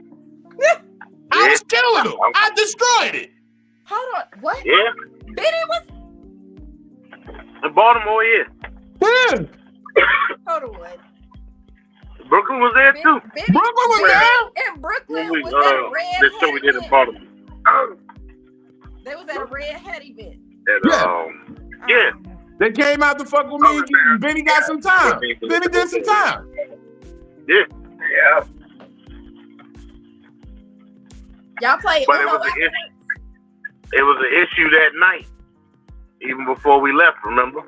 I was killing him. I destroyed it. Hold on. What? Yeah. Benny was. In Baltimore, yeah. Yeah. Hold on. Brooklyn was there too. Benny Brooklyn was there. In Brooklyn We, was at a red this show we did in hat Baltimore. event. They was at a red hat event. And, yeah. They came out to fuck with me. And Benny got some time. Benny did some time. Yeah. Yeah. Y'all played But Uno it was an issue that night, even before we left, remember?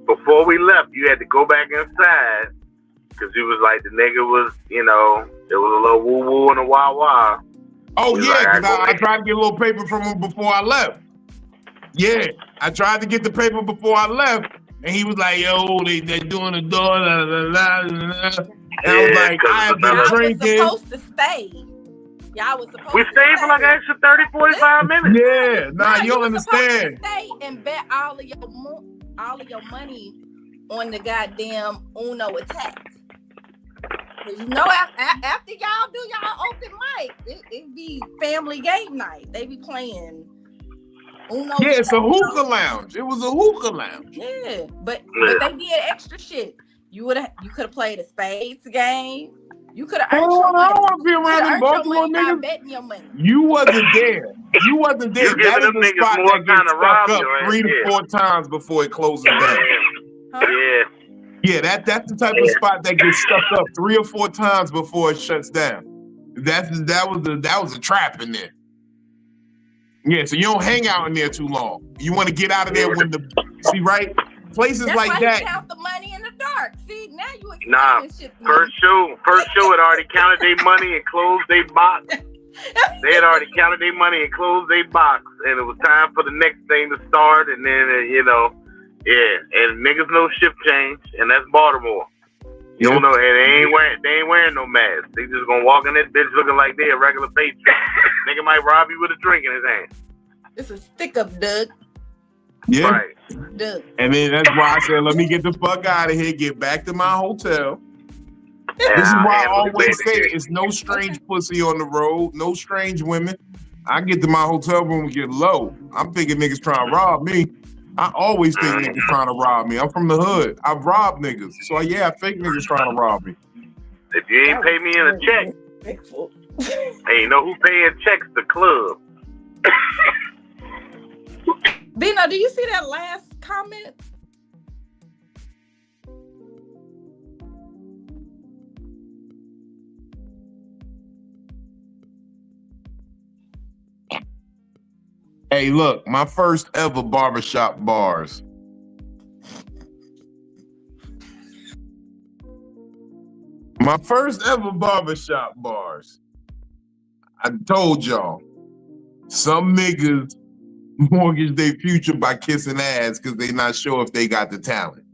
Before we left, you had to go back inside because it was like the nigga was, you know, there was a little woo-woo and a wah-wah. Oh, yeah, because I like, tried to get a little paper from him before I left. Yeah, I tried to get the paper before I left, and he was like, yo, they doing the door, la, la, la, la. And I was like, I have been drinking. Y'all was supposed to stay. Y'all was supposed we to stayed for like an extra 30, 45 minutes. Yeah, nah, you don't understand. Stay and bet all of your money on the goddamn Uno attack. Cause you know after y'all do y'all open mic, it be family game night. They be playing Uno. Yeah, it's a hookah lounge. It was a hookah lounge. Yeah, but they did extra shit. You could have played a spades game. You could have earned your money. I don't want to be around in Baltimore, nigga. Betting your money. You wasn't there. You wasn't there. That is the spot that gets stuck up 3 to 4 times before it closes down. Huh? Yeah. Yeah, that's the type of spot that gets stuck up 3 or 4 times before it shuts down. That was a trap in there. Yeah, so you don't hang out in there too long. You want to get out of there when see, right? Places That's like why that. you count the money in the dark. See, now you Nah, explaining shit to me. first show had already counted their money and closed their box. They had already counted their money and closed their box, and it was time for the next thing to start. And then and niggas know shift change, and that's Baltimore. You don't know, and they ain't wearing no mask. They just gonna walk in that bitch looking like they a regular patron. Nigga might rob you with a drink in his hand. It's a stick up, Doug. Yeah. Right. Doug. And then that's why I said, let me get the fuck out of here, get back to my hotel. This is why I always say it's no strange pussy on the road, no strange women. I get to my hotel room and get low. I'm thinking niggas trying to rob me. I always think niggas trying to rob me. I'm from the hood. I've robbed niggas. So yeah, I think niggas trying to rob me. If you ain't pay me in a check, hey, you know who paying checks? The club. Dino, do you see that last comment? Hey, look, my first ever barbershop bars. My first ever barbershop bars. I told y'all, some niggas mortgage their future by kissing ass because they not sure if they got the talent.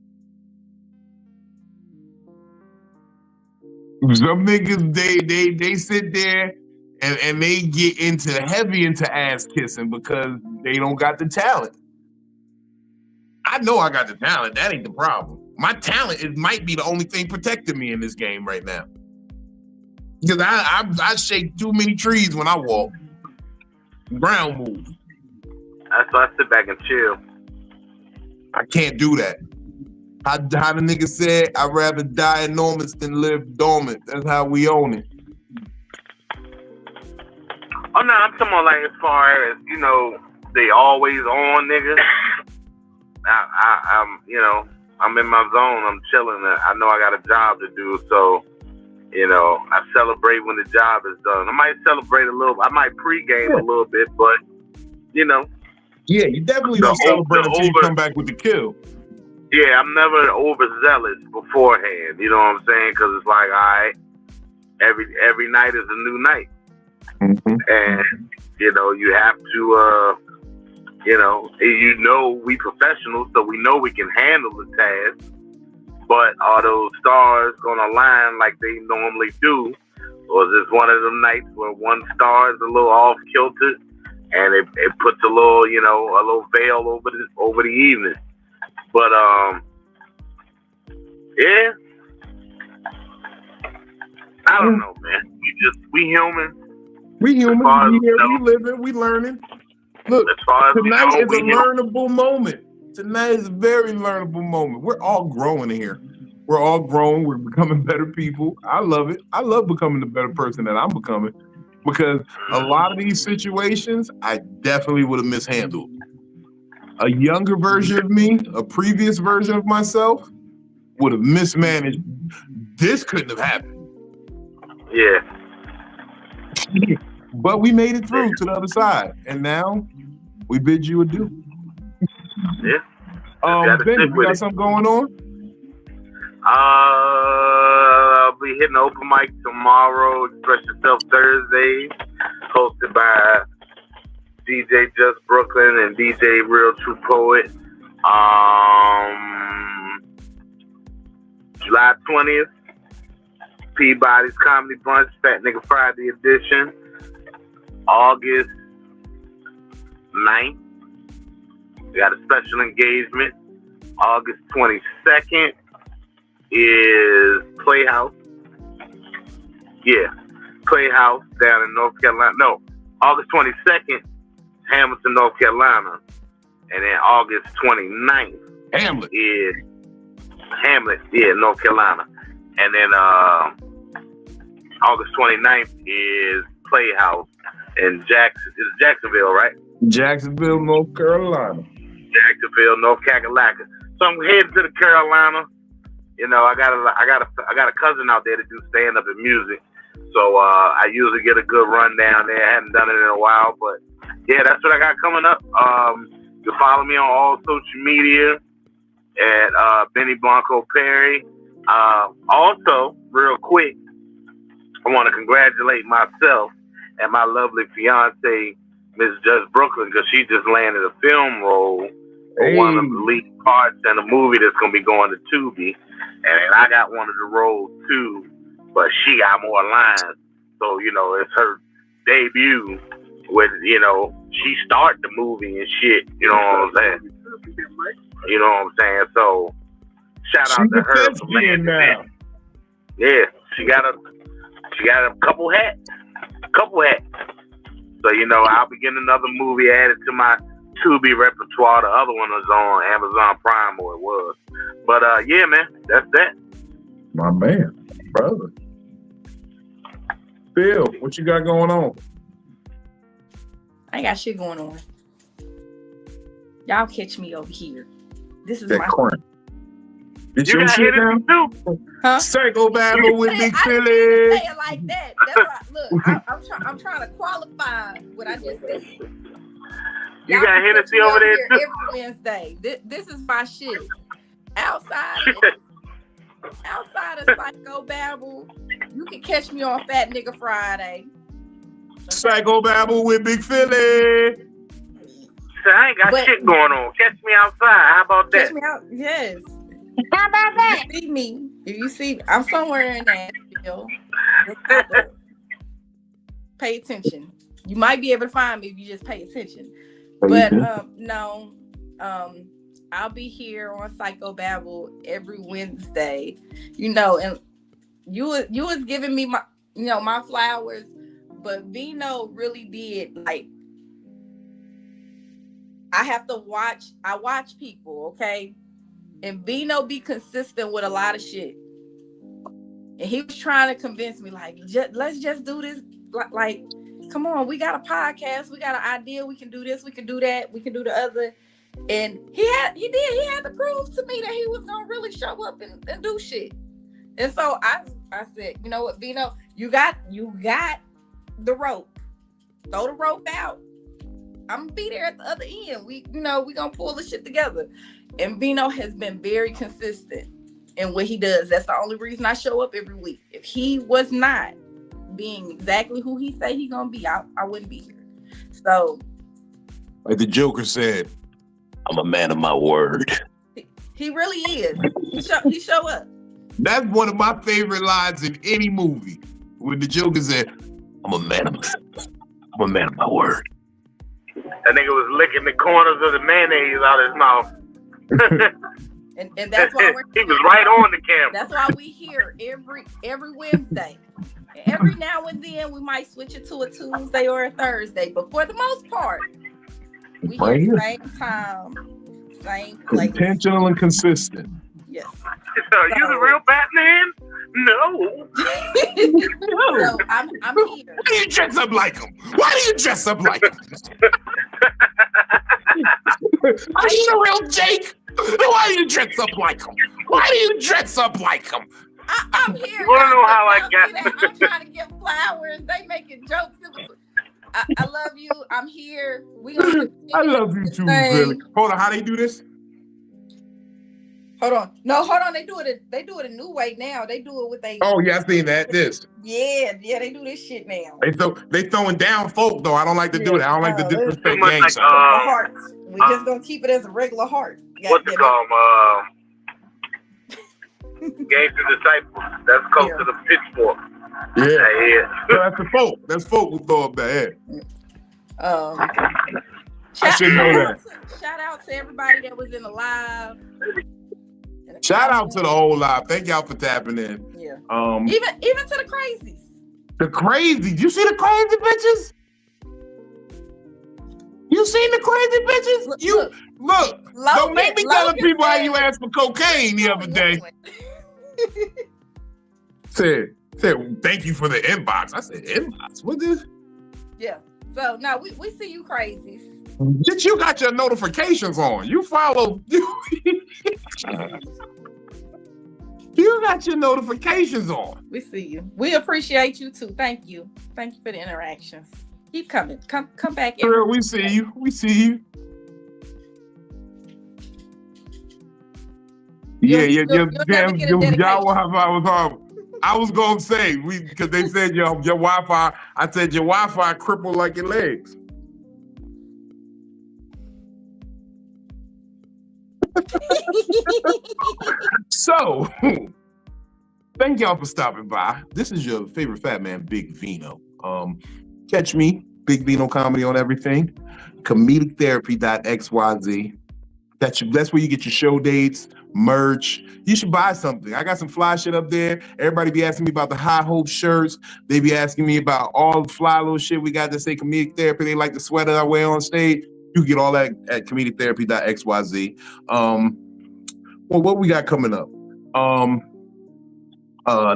Some niggas, they sit there and they get heavy into ass kissing because they don't got the talent. I know I got the talent. That ain't the problem. My talent might be the only thing protecting me in this game right now. Because I shake too many trees when I walk. Ground move. That's why I sit back and chill. I can't do that. How the nigga said, I'd rather die enormous than live dormant. That's how we own it. Oh no, I'm talking about like as far as, they always on niggas. I'm in my zone. I'm chilling. I know I got a job to do, so I celebrate when the job is done. I might celebrate a little. I might pregame a little bit, but Yeah, you definitely don't celebrate until you come back with the kill. Yeah, I'm never overzealous beforehand. You know what I'm saying? Because it's like, all right, every night is a new night. Mm-hmm. And, you have to, we professionals, so we know we can handle the task. But are those stars going to align like they normally do? Or is this one of them nights where one star is a little off-kilter and it puts a little, a little veil over the evening? But, yeah. I don't know, man. We human. We human. We living. We learning. Look, tonight is a learnable moment. Tonight is a very learnable moment. We're all growing here. We're all growing. We're becoming better people. I love it. I love becoming the better person that I'm becoming because a lot of these situations, I definitely would have mishandled. A younger version of me, a previous version of myself, would have mismanaged. This couldn't have happened. Yeah. But we made it through to the other side, and now we bid you adieu. Yeah. Benny, you got something going on? I'll be hitting the open mic tomorrow. Express Yourself Thursday, hosted by DJ Just Brooklyn and DJ Real True Poet. July 20th, Peabody's Comedy Brunch, Fat Nigga Friday edition. August 9th, we got a special engagement. August 22nd is Playhouse. Yeah, Playhouse down in North Carolina. No, August 22nd, Hamilton, North Carolina. And then August 29th Hamlet, North Carolina. And then August 29th is Playhouse in Jacksonville, right? Jacksonville, North Carolina. Jacksonville, North Kakalaka. So I'm heading to the Carolina. I got a cousin out there to do stand up and music. So I usually get a good run down there. I haven't done it in a while, but yeah, that's what I got coming up. You can follow me on all social media at Benny Blanco Perry. Also, real quick, I want to congratulate myself and my lovely fiance, Miss Judge Brooklyn, because she just landed a film role for one of the lead parts in a movie that's going to be going to Tubi. And I got one of the roles too, but she got more lines. So, it's her debut with, she started the movie and shit, you know what I'm saying? You know what I'm saying? So, shout out to her for landing that. Yeah, she got a couple hats. So, I'll be getting another movie added to my Tubi repertoire. The other one was on Amazon Prime, or it was. But, yeah, man, that's that. My man, brother. Phil, what you got going on? I ain't got shit going on. Y'all catch me over here. This is that my corn. Did you got hit too? Huh? Psycho-Babble with Big I Philly. didn't say it like that. That's why, look, I'm trying to qualify what I just said. You got Hennessy over there too? Every Wednesday. This is my shit. Outside of Psycho-Babble, you can catch me on Fat Nigga Friday. Psycho-Babble with Big Philly. So I ain't got shit going on. Catch me outside. How about that? Catch me out. Yes. How about that? If you see me, I'm somewhere in Nashville. Pay attention. You might be able to find me if you just pay attention. But no, I'll be here on Psycho-Babble every Wednesday. And you was giving me my my flowers, but Vino really did I watch people, okay? And Vino be consistent with a lot of shit. And he was trying to convince me, let's just do this. Like, come on, we got a podcast, we got an idea, we can do this, we can do that, we can do the other. And he had to prove to me that he was gonna really show up and do shit. And so I said, you know what, Vino, you got the rope. Throw the rope out. I'm gonna be there at the other end. We gonna pull the shit together. And Vino has been very consistent in what he does. That's the only reason I show up every week. If he was not being exactly who he say he gonna be, I wouldn't be here. So, like the Joker said, I'm a man of my word. He really is. He show up. That's one of my favorite lines in any movie. When the Joker said, I'm a man of my word. That nigga was licking the corners of the mayonnaise out of his mouth. and that's why he was right on the camera. That's why we here every Wednesday. Every now and then we might switch it to a Tuesday or a Thursday, but for the most part, we here same time, same place. Intentional and consistent. Yes. So you the real Batman? No. So I'm here. Why do you dress up like him? Why do you dress up like him? Are you the real Jake? Why do you dress up like him? Why do you dress up like him? I'm here. You wanna know how I got I'm trying to get flowers. They making jokes. I love you. I'm here. I love you too, Billy. Hold on, how they do this? Hold on. No, hold on. They do it a new way now. They do it with Oh yeah, I seen that. This. Yeah, they do this shit now. They throwing down folk though. I don't like to do that. I don't like to disrespect gangs. Hearts. We just gonna keep it as a regular heart. What's it called? Gangster Disciples. That's close to the pitchfork. Yeah. So that's the folk. That's folk who throw up the head. I should know that. Shout out to everybody that was in the live. Shout out to the whole live. Thank y'all for tapping in. Yeah. Even to the crazies. The crazies. You see the crazy bitches? You seen the crazy bitches? Look. Don't make me telling people how you asked for cocaine the other day. said, thank you for the inbox. I said, inbox? What is? Yeah. So now we see you crazies. Bitch, you got your notifications on. You follow. You got your notifications on. We see you. We appreciate you too. Thank you. Thank you for the interactions. Keep coming. Come back. Girl, we see you. We see you. Yeah, You'll never get a y'all dedication. Wi-Fi was horrible. I was gonna say because they said your Wi-Fi. I said your Wi-Fi crippled like your legs. So, thank y'all for stopping by. This is your favorite fat man, Big Vino. Catch me, Big Vino Comedy on everything. Comedictherapy.xyz. That's where you get your show dates, merch. You should buy something. I got some fly shit up there. Everybody be asking me about the High Hope shirts. They be asking me about all the fly little shit we got that say Comedic Therapy. They like the sweater I wear on stage. You get all that at comedictherapy.xyz. Well, what we got coming up?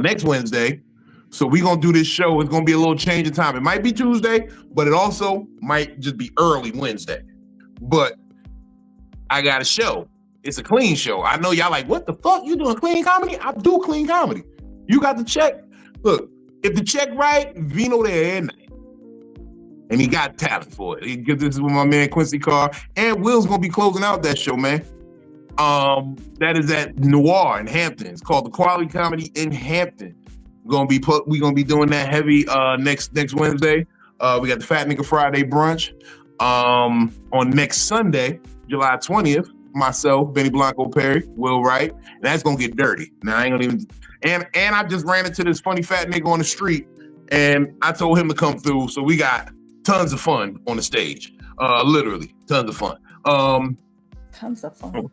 Next Wednesday. So we're gonna do this show. It's gonna be a little change in time. It might be Tuesday, but it also might just be early Wednesday. But I got a show. It's a clean show. I know y'all like, what the fuck? You doing clean comedy? I do clean comedy. You got the check. Look, if the check right, Vino there at night. And he got talent for it. This is with my man Quincy Carr. And Will's gonna be closing out that show, man. That is at Noir in Hampton. It's called the Quality Comedy in Hampton. We're gonna be doing that heavy next Wednesday. We got the Fat Nigga Friday brunch. On next Sunday, July 20th, myself, Benny Blanco Perry, Will Wright, and that's gonna get dirty. Now I ain't gonna even and I just ran into this funny fat nigga on the street and I told him to come through. So we got tons of fun on the stage. Literally, tons of fun. Tons of fun.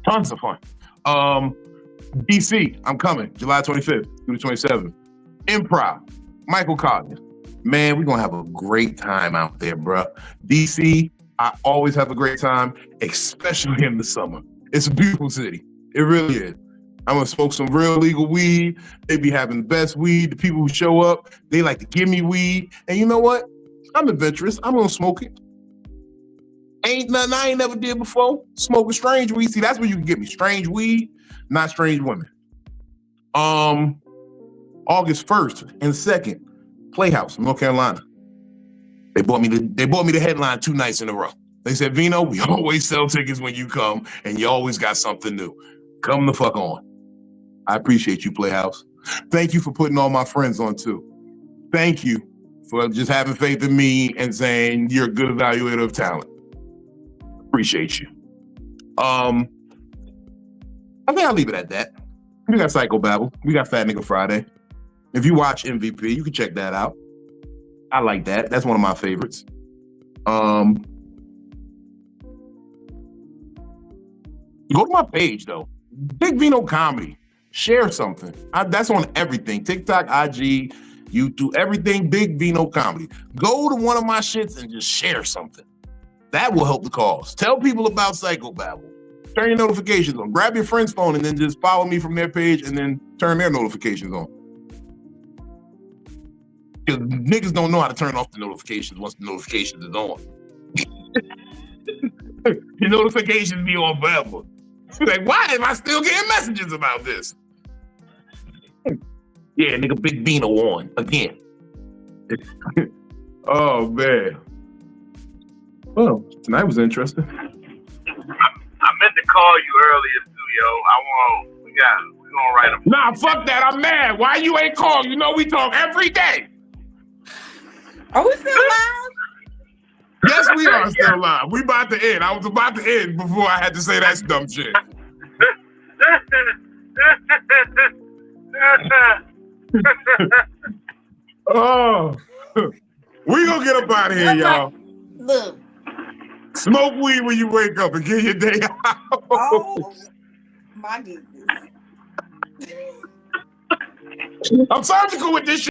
Tons of fun. DC, I'm coming, July 25th through the 27th. Improv, Michael Cogniz. Man, we're gonna have a great time out there, bro. DC, I always have a great time, especially in the summer. It's a beautiful city. It really is. I'm gonna smoke some real legal weed. They be having the best weed. The people who show up, they like to give me weed. And you know what? I'm adventurous. I'm gonna smoke it. Ain't nothing I ain't never did before. Smoking strange weed. See, that's where you can get me. Strange weed, not strange women. August 1st and 2nd, Playhouse, North Carolina. They bought me the headline 2 nights in a row. They said, Vino, we always sell tickets when you come, and you always got something new. Come the fuck on. I appreciate you, Playhouse. Thank you for putting all my friends on too. Thank you for just having faith in me and saying you're a good evaluator of talent. Appreciate you. I think I'll leave it at that. We got Psycho-Babble. We got Fat Nigga Friday. If you watch MVP, you can check that out. I like that. That's one of my favorites. Go to my page though. Big Vino Comedy. Share something. That's on everything. TikTok, IG, YouTube, everything. Big Vino Comedy. Go to one of my shits and just share something. That will help the cause. Tell people about Psycho-Babble. Turn your notifications on. Grab your friend's phone and then just follow me from their page and then turn their notifications on. Because niggas don't know how to turn off the notifications once the notifications is on. Your notifications be on forever. Like, why am I still getting messages about this? Yeah, nigga, Big Vino on again. Oh, man. Well, tonight was interesting. I meant to call you earlier too, yo. We're gonna write them. Nah, fuck that. I'm mad. Why you ain't called? You know we talk every day. Are we still live? Yes, we are still live. We about to end. I was about to end before I had to say that dumb shit. Oh, we gonna get up out of here, y'all. Look. Smoke weed when you wake up and get your day out. Oh, my goodness. I'm surgical with this shit.